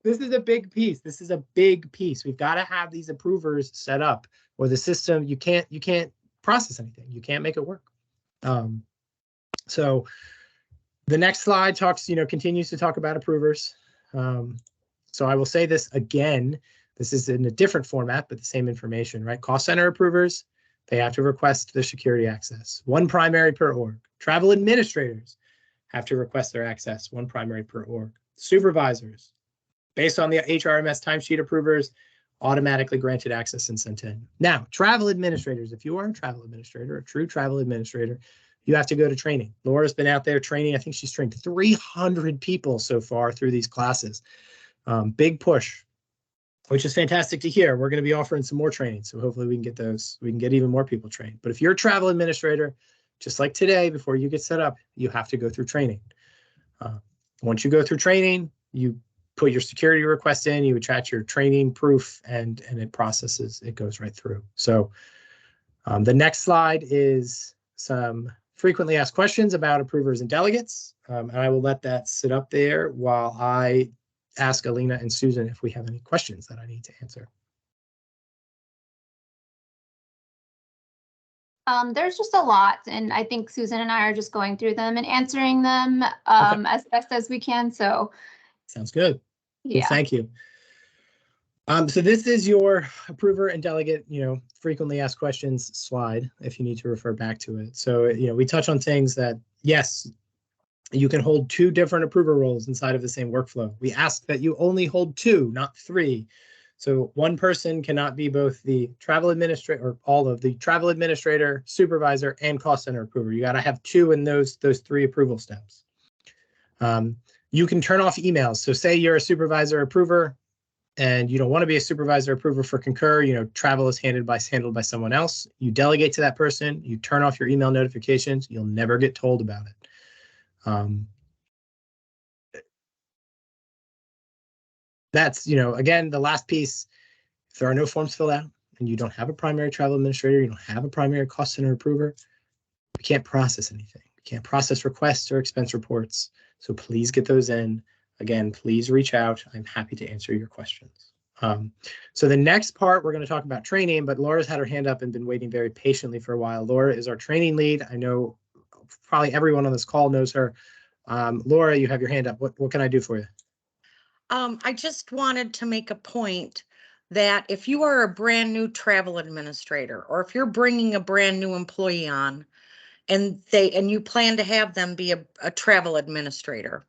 is a big piece. This is a big piece. We've got to have these approvers set up, or the system, you can't process anything. You can't make it work. So the next slide continues to talk about approvers. So I will say this again. This is in a different format, but the same information, right? Cost center approvers, they have to request their security access. 1 primary per org. Travel administrators have to request their access, 1 primary per org. Supervisors, based on the HRMS timesheet approvers, automatically granted access and sent in. Now, travel administrators, if you are a travel administrator, a true travel administrator, you have to go to training. Laura's been out there training. I think she's trained 300 people so far through these classes. Big push, which is fantastic to hear. We're going to be offering some more training, so hopefully we can get even more people trained. But if you're a travel administrator, just like today, before you get set up, you have to go through training. Once you go through training, you put your security request in, you attach your training proof, and it processes, it goes right through. So the next slide is some frequently asked questions about approvers and delegates. And I will let that sit up there while I ask Alina and Susan if we have any questions that I need to answer. There's just a lot, and I think Susan and I are just going through them and answering them as best as we can. So sounds good. Yeah. Well, thank you. So this is your approver and delegate, frequently asked questions slide, if you need to refer back to it. So, we touch on things that, yes, you can hold 2 different approver roles inside of the same workflow. We ask that you only hold 2, not 3. So 1 person cannot be both the travel administrator, or all of the travel administrator, supervisor, and cost center approver. You got to have 2 in those 3 approval steps. You can turn off emails. So say you're a supervisor approver and you don't want to be a supervisor approver for Concur, travel is handled by someone else. You delegate to that person, you turn off your email notifications, you'll never get told about it. That's, again, the last piece. If there are no forms filled out and you don't have a primary travel administrator, you don't have a primary cost center approver, you can't process anything. You can't process requests or expense reports. So please get those in. Again, please reach out. I'm happy to answer your questions. So the next part, we're going to talk about training, but Laura's had her hand up and been waiting very patiently for a while. Laura is our training lead. I know probably everyone on this call knows her. Laura, you have your hand up. What can I do for you? I just wanted to make a point that if you are a brand new travel administrator, or if you're bringing a brand new employee on and you plan to have them be a travel administrator,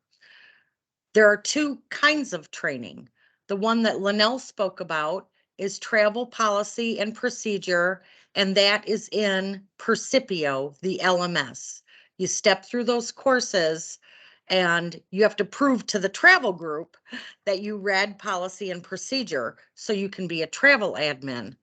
there are 2 kinds of training. The one that Linnell spoke about is travel policy and procedure, and that is in Percipio, the LMS. You step through those courses and you have to prove to the travel group that you read policy and procedure so you can be a travel admin.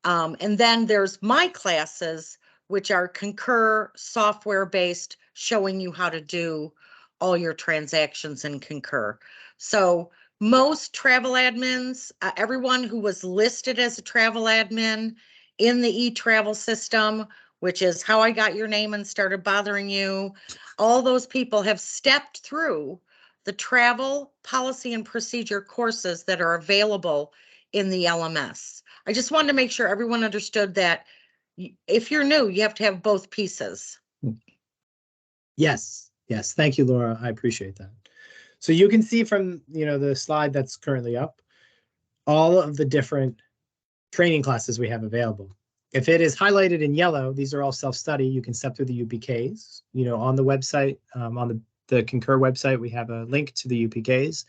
And then there's my classes, which are Concur software-based, showing you how to do all your transactions in Concur. So most travel admins, everyone who was listed as a travel admin in the eTravel system, which is how I got your name and started bothering you, all those people have stepped through the travel policy and procedure courses that are available in the LMS. I just wanted to make sure everyone understood that if you're new, you have to have both pieces. Yes. Yes. Thank you, Laura. I appreciate that. So you can see from, the slide that's currently up, all of the different training classes we have available. If it is highlighted in yellow, these are all self-study. You can step through the UBKs, on the website, on the the Concur website, we have a link to the UPKs.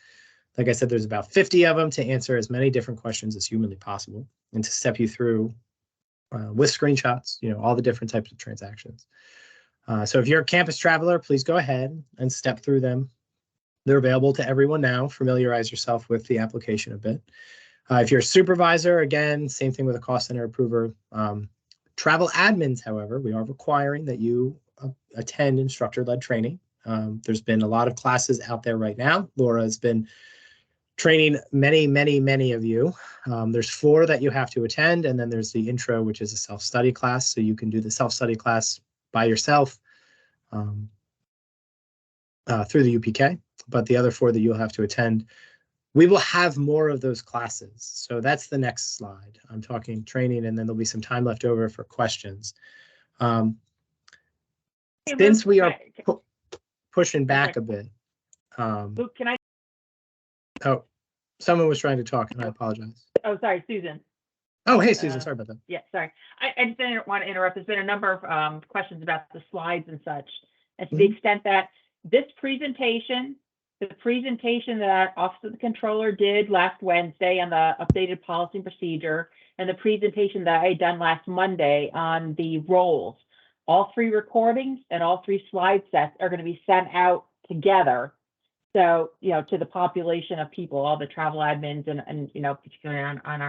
Like I said, there's about 50 of them to answer as many different questions as humanly possible and to step you through with screenshots, all the different types of transactions. So if you're a campus traveler, please go ahead and step through them. They're available to everyone now. Familiarize yourself with the application a bit. If you're a supervisor, again, same thing with a cost center approver. Travel admins, however, we are requiring that you attend instructor-led training. There's been a lot of classes out there right now. Laura has been training many of you. There's 4 that you have to attend, and then there's the intro, which is a self-study class. So you can do the self-study class by yourself through the UPK, but the other 4 that you'll have to attend, we will have more of those classes. So that's the next slide. I'm talking training, and then there'll be some time left over for questions. Since we are pushing back a bit. Luke, can I? Oh, someone was trying to talk, and I apologize. Oh, sorry, Susan. Oh, hey, Susan, sorry about that. Yeah, sorry. I just didn't want to interrupt. There's been a number of questions about the slides and such. And to the extent that this presentation, the presentation that Office of the Controller did last Wednesday on the updated policy and procedure, and the presentation that I had done last Monday on the roles, all 3 recordings and all 3 slide sets are going to be sent out together. So, to the population of people, all the travel admins and particularly on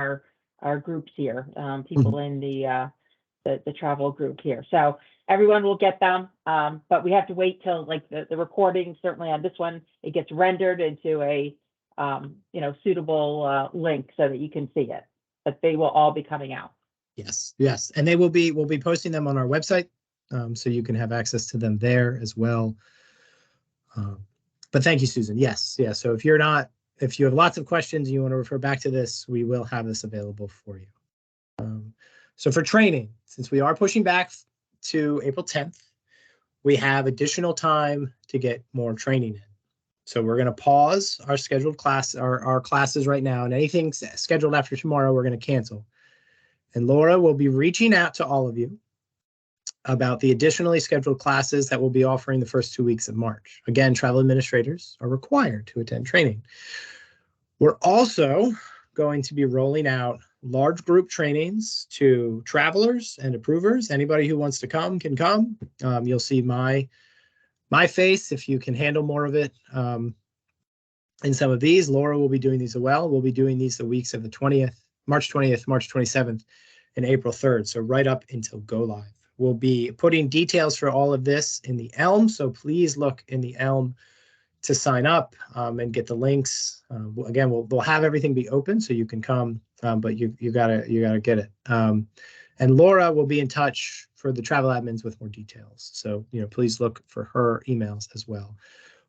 our groups here, people in the travel group here. So everyone will get them, but we have to wait till the recording, certainly on this one, it gets rendered into a, suitable link so that you can see it, but they will all be coming out. Yes. And we'll be posting them on our website. So you can have access to them there as well. But thank you, Susan. Yes. So if you have lots of questions, you want to refer back to this, we will have this available for you. So for training, since we are pushing back to April 10th, we have additional time to get more training in. So we're going to pause our scheduled class, our classes right now, and anything scheduled after tomorrow, we're going to cancel. And Laura will be reaching out to all of you about the additionally scheduled classes that we'll be offering the first 2 weeks of March. Again, travel administrators are required to attend training. We're also going to be rolling out large group trainings to travelers and approvers. Anybody who wants to come can come. You'll see my face if you can handle more of it. In some of these, Laura will be doing these as well. We'll be doing these the weeks of the March 20th, March 27th, and April 3rd. So right up until go live. We'll be putting details for all of this in the Elm, so please look in the Elm to sign up and get the links. Again, we'll have everything be open so you can come, but you gotta get it. And Laura will be in touch for the travel admins with more details. So please look for her emails as well.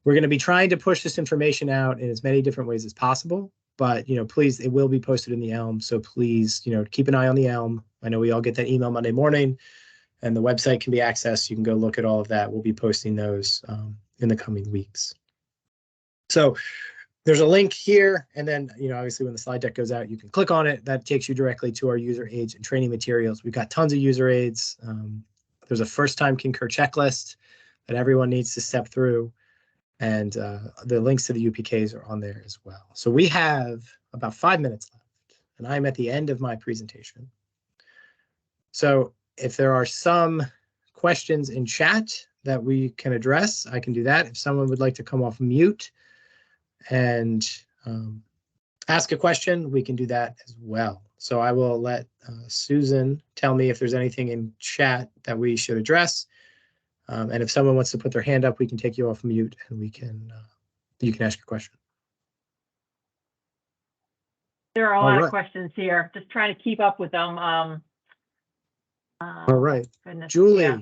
We're going to be trying to push this information out in as many different ways as possible, but please, it will be posted in the Elm. So please, keep an eye on the Elm. I know we all get that email Monday morning. And the website can be accessed. You can go look at all of that. We'll be posting those in the coming weeks. So there's a link here. And then, obviously when the slide deck goes out, you can click on it. That takes you directly to our user aids and training materials. We've got tons of user aids. There's a first-time Concur checklist that everyone needs to step through. And the links to the UPKs are on there as well. So we have about 5 minutes left. And I'm at the end of my presentation. So if there are some questions in chat that we can address, I can do that. If someone would like to come off mute and ask a question, we can do that as well. So I will let Susan tell me if there's anything in chat that we should address. And if someone wants to put their hand up, we can take you off mute and you can ask your question. There are a lot of questions here. Just trying to keep up with them. All right, goodness, Julie. yeah.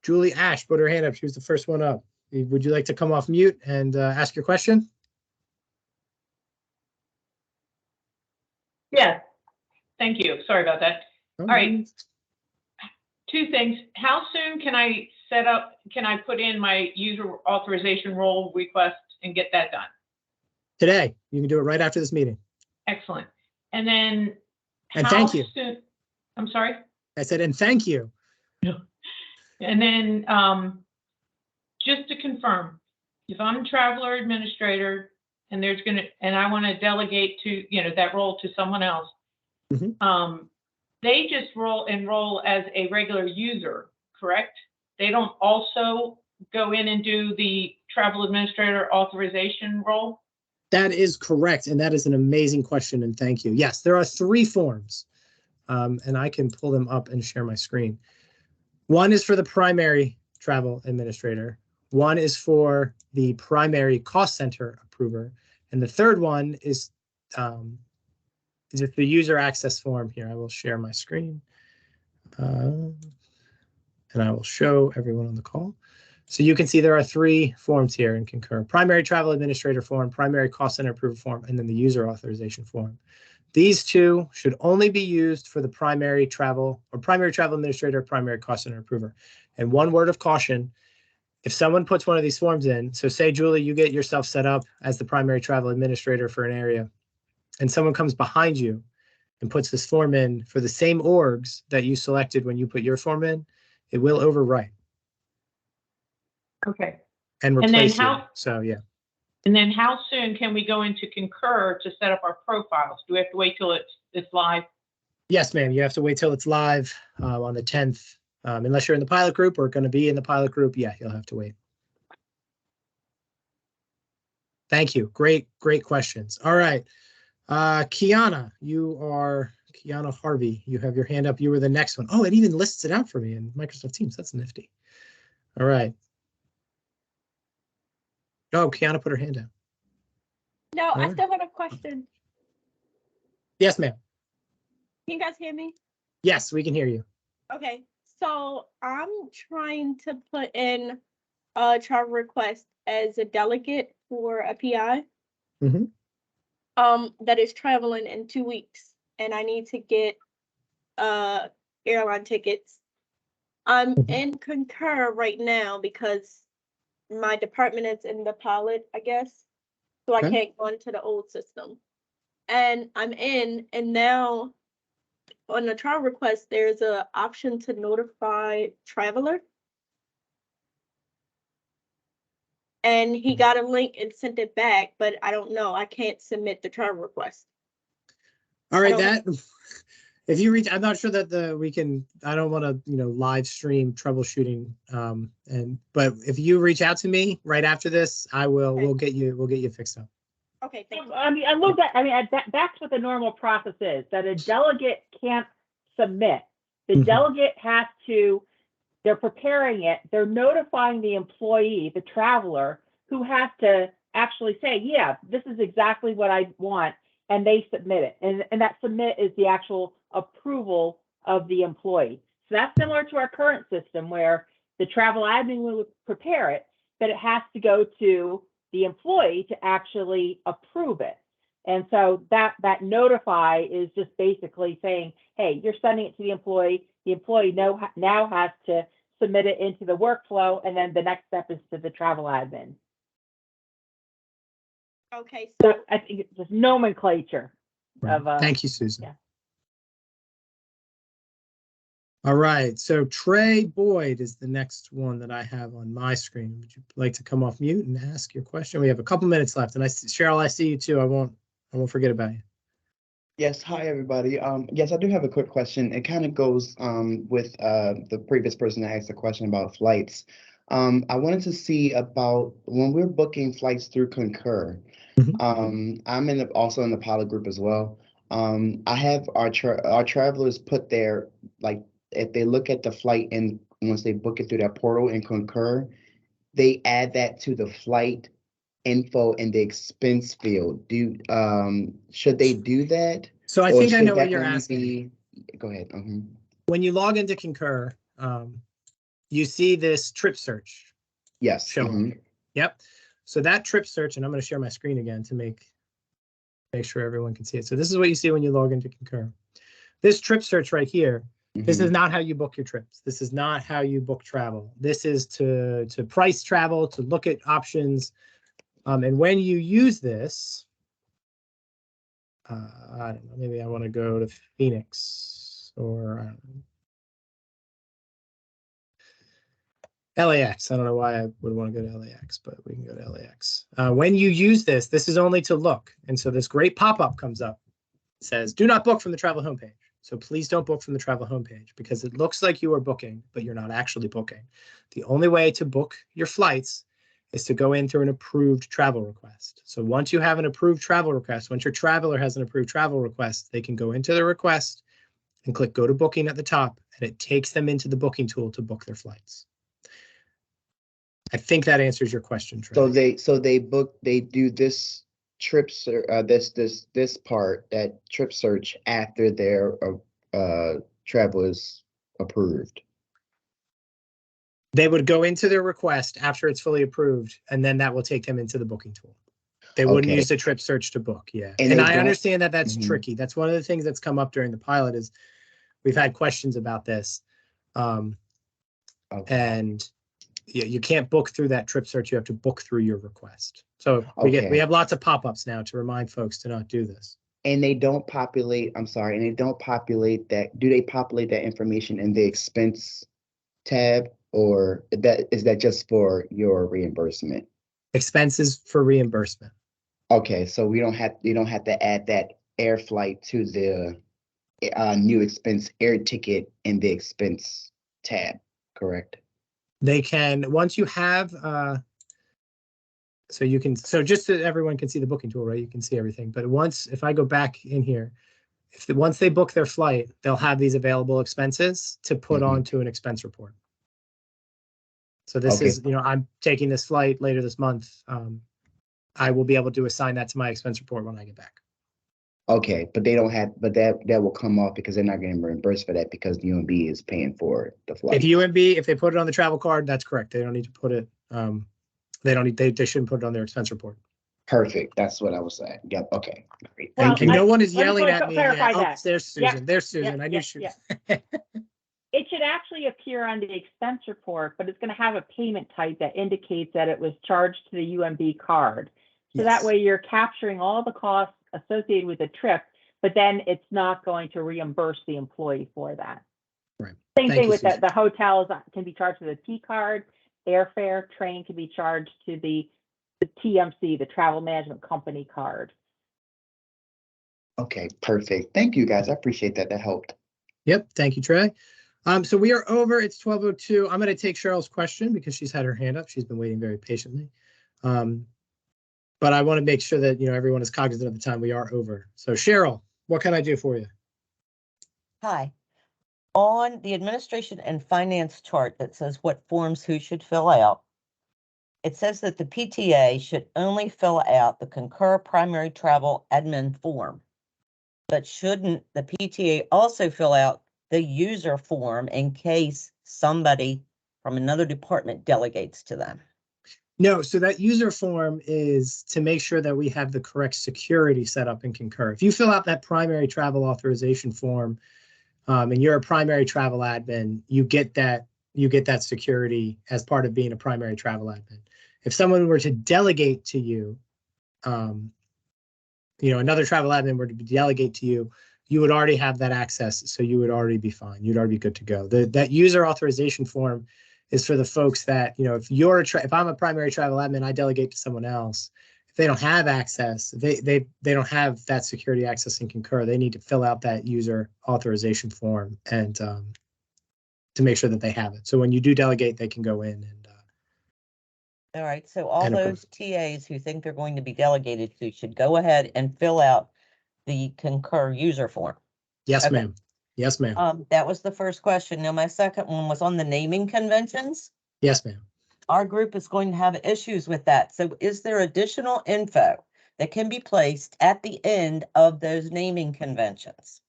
Julie Ash put her hand up. She was the first one up. Would you like to come off mute and ask your question? Yeah, thank you. Sorry about that. All right. 2 things. How soon can I put in my user authorization role request and get that done? Today. You can do it right after this meeting. Excellent. And then thank you. Soon, I'm sorry? I said, and thank you. And then just to confirm, if I'm a traveler administrator and I want to delegate to, that role to someone else, they just enroll as a regular user, correct? They don't also go in and do the travel administrator authorization role? That is correct. And that is an amazing question. And thank you. Yes, there are 3 forms. And I can pull them up and share my screen. One is for the primary travel administrator. One is for the primary cost center approver. And the third one is just the user access form here. I will share my screen. And I will show everyone on the call. So you can see there are 3 forms here in Concur. Primary travel administrator form, primary cost center approval form, and then the user authorization form. These 2 should only be used for the primary travel administrator, primary cost center approver. And one word of caution, if someone puts one of these forms in, so say, Julie, you get yourself set up as the primary travel administrator for an area, and someone comes behind you and puts this form in for the same orgs that you selected when you put your form in, it will overwrite. Okay. And then replace you. So yeah. And then how soon can we go into Concur to set up our profiles? Do we have to wait till it's live? Yes, ma'am. You have to wait till it's live on the 10th. Unless you're in the pilot group or going to be in the pilot group, yeah, you'll have to wait. Thank you. Great questions. All right. Kiana Harvey, you have your hand up. You were the next one. Oh, it even lists it out for me in Microsoft Teams. That's nifty. All right. Oh, Kiana put her hand down. No, I still have a question. Yes, ma'am. Can you guys hear me? Yes, we can hear you. Okay, so I'm trying to put in a travel request as a delegate for a PI. That is traveling in 2 weeks, and I need to get airline tickets. I'm in Concur right now because my department is in the pilot, I guess. So I can't go into the old system. And I'm in, and now on the travel request, there's an option to notify traveler. And he got a link and sent it back, but I don't know. I can't submit the travel request. All right, if you reach, I'm not sure that we can, I don't want to, live stream troubleshooting. But if you reach out to me right after this, we'll get you fixed up. Okay, thank you. That's what the normal process is, that a delegate can't submit. The delegate has to, they're preparing it, they're notifying the employee, the traveler, who has to actually say, yeah, this is exactly what I want, and they submit it. And that submit is the actual approval of the employee. So that's similar to our current system where the travel admin will prepare it, but it has to go to the employee to actually approve it. And so that notify is just basically saying, hey, you're sending it to the employee. The employee now has to submit it into the workflow, and then the next step is to the travel admin. Okay, so I think it's just nomenclature. Right. Thank you, Susan. Yeah. All right, so Trey Boyd is the next one that I have on my screen. Would you like to come off mute and ask your question? We have a couple minutes left, and Cheryl, I see you too. I won't forget about you. Yes, hi everybody. Yes, I do have a quick question. It kind of goes with the previous person that asked a question about flights. I wanted to see about when we're booking flights through Concur. I'm also in the pilot group as well. I have our travelers put their, like, if they look at the flight and once they book it through that portal in Concur, they add that to the flight info in the expense field. Should they do that? So I think I know what you're asking. Go ahead. When you log into Concur, you see this trip search. Yes. Show up. Yep. So that trip search, and I'm going to share my screen again to make sure everyone can see it. So this is what you see when you log into Concur. This trip search right here, this is not how you book your trips. This is not how you book travel. This is to price travel, to look at options. And when you use this, I don't know, maybe I want to go to Phoenix or LAX. I don't know why I would want to go to LAX, but we can go to LAX. When you use this, this is only to look. And so this great pop-up comes up. It says, do not book from the travel homepage. So please don't book from the travel homepage because it looks like you are booking, but you're not actually booking. The only way to book your flights is to go in through an approved travel request. So once you have an approved travel request, once your traveler has an approved travel request, they can go into the request and click go to booking at the top, and it takes them into the booking tool to book their flights. I think that answers your question, Trey. So they do this trip this part, that trip search, after their travel is approved. They would go into their request after it's fully approved, and then that will take them into the booking tool. They wouldn't use the trip search to book. Yeah. And I understand that that's tricky. That's one of the things that's come up during the pilot is we've had questions about this. And you can't book through that trip search. You have to book through your request. So we have lots of pop-ups now to remind folks to not do this. And they don't populate, I'm sorry, and they don't populate that. Do they populate that information in the expense tab, or is that just for your reimbursement? Expenses for reimbursement. Okay, so you don't have to add that air flight to the new expense air ticket in the expense tab, correct? They can, once you have, so just so everyone can see the booking tool, right? You can see everything. But if I go back in here, once they book their flight, they'll have these available expenses to put onto an expense report. So this is, I'm taking this flight later this month. I will be able to assign that to my expense report when I get back. Okay, but they don't have, but that will come off because they're not getting reimbursed for that because UMB is paying for the flight. If they put it on the travel card, that's correct. They don't need to put it. They shouldn't put it on their expense report. Perfect. That's what I was saying. Yep. Okay. Great. Well, Thank you. No one is yelling at me. Clarify Oh, that. there's Susan. Yeah. There's Susan. Yeah, I knew yeah, she was. yeah. It should actually appear on the expense report, but it's going to have a payment type that indicates that it was charged to the UMB card. So that way you're capturing all the costs associated with the trip, but then it's not going to reimburse the employee for that. Right. Same thing with the hotels can be charged to the T card, airfare, train can be charged to the TMC, the travel management company card. Okay, perfect. Thank you guys. I appreciate that. That helped. Yep. Thank you, Trey. So we are over. It's 12:02. I'm going to take Cheryl's question because she's had her hand up. She's been waiting very patiently. But I want to make sure that, everyone is cognizant of the time. We are over. So Cheryl, what can I do for you? Hi. On the administration and finance chart that says what forms who should fill out, it says that the PTA should only fill out the Concur primary travel admin form. But shouldn't the PTA also fill out the user form in case somebody from another department delegates to them? No, so that user form is to make sure that we have the correct security set up in Concur. If you fill out that primary travel authorization form, and you're a primary travel admin, you get that security as part of being a primary travel admin. If someone were to delegate to you, another travel admin were to delegate to you, you would already have that access, so you would already be fine. You'd already be good to go. That user authorization form is for the folks that, if I'm a primary travel admin, I delegate to someone else. If they don't have access, they don't have that security access in Concur. They need to fill out that user authorization form and to make sure that they have it. So when you do delegate, they can go in and. All right. So all those TAs who think they're going to be delegated to should go ahead and fill out the Concur user form. Yes, ma'am. Yes, ma'am. That was the first question. Now, my second one was on the naming conventions. Yes, ma'am. Our group is going to have issues with that. So is there additional info that can be placed at the end of those naming conventions?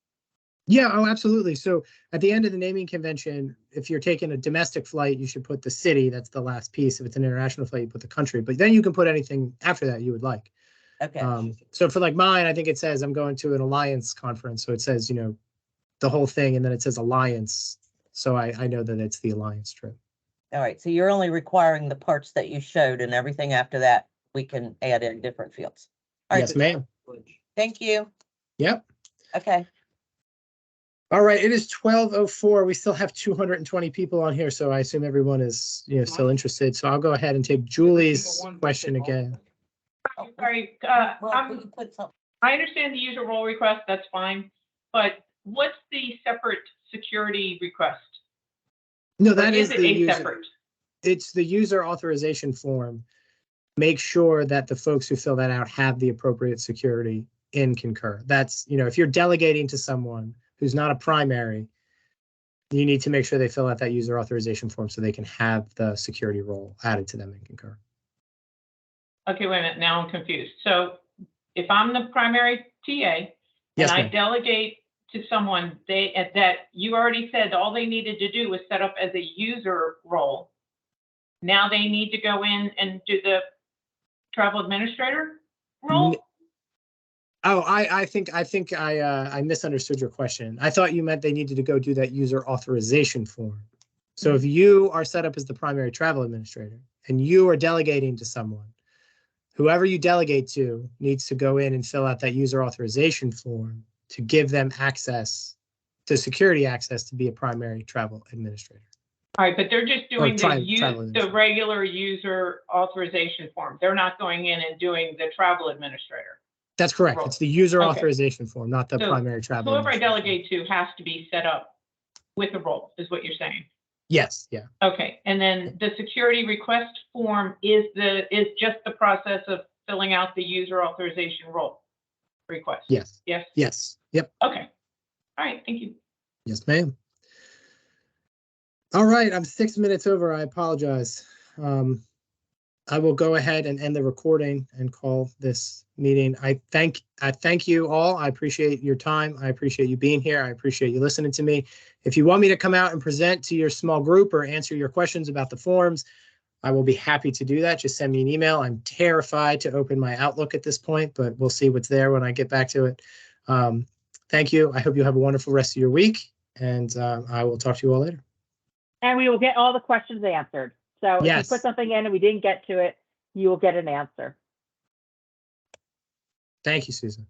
Yeah, oh, absolutely. So at the end of the naming convention, if you're taking a domestic flight, you should put the city. That's the last piece. If it's an international flight, you put the country. But then you can put anything after that you would like. Okay. So for like mine, I think it says I'm going to an alliance conference. So it says, the whole thing, and then it says alliance. So I know that it's the alliance trip. All right. So you're only requiring the parts that you showed, and everything after that we can add in different fields. All right. Yes, ma'am. Thank you. Yep. Okay. All right, it is 12:04. We still have 220 people on here, so I assume everyone is, still interested. So I'll go ahead and take Julie's question again. Sorry, Well, we can put some, I understand the user role request, that's fine, but what's the separate security request? No, Or that is it the a user. separate? It's the user authorization form. Make sure that the folks who fill that out have the appropriate security in Concur. That's, if you're delegating to someone who's not a primary, you need to make sure they fill out that user authorization form so they can have the security role added to them in Concur. Okay, wait a minute, now I'm confused. So if I'm the primary TA and Yes, I ma'am. delegate to someone, that you already said all they needed to do was set up as a user role. Now they need to go in and do the travel administrator role? Oh, I think I misunderstood your question. I thought you meant they needed to go do that user authorization form. So if you are set up as the primary travel administrator and you are delegating to someone, whoever you delegate to needs to go in and fill out that user authorization form to give them access to security access to be a primary travel administrator. All right, but they're just doing travel the administrator. regular user authorization form. They're not going in and doing the travel administrator. That's correct. It's the user Okay. authorization form, not the So primary travel. Whoever I administrator. delegate to has to be set up with a role, is what you're saying. Yes, yeah. Okay, and then the security request form is just the process of filling out the user authorization role request. Yes. Yes? Yes. Yep. Okay. All right, thank you. Yes, ma'am. All right, I'm 6 minutes over. I apologize. I will go ahead and end the recording and call this meeting. I thank you all. I appreciate your time. I appreciate you being here. I appreciate you listening to me. If you want me to come out and present to your small group or answer your questions about the forms, I will be happy to do that. Just send me an email. I'm terrified to open my Outlook at this point, but we'll see what's there when I get back to it. Thank you. I hope you have a wonderful rest of your week, and I will talk to you all later. And we will get all the questions answered. So if Yes. you put something in and we didn't get to it, you will get an answer. Thank you, Susan.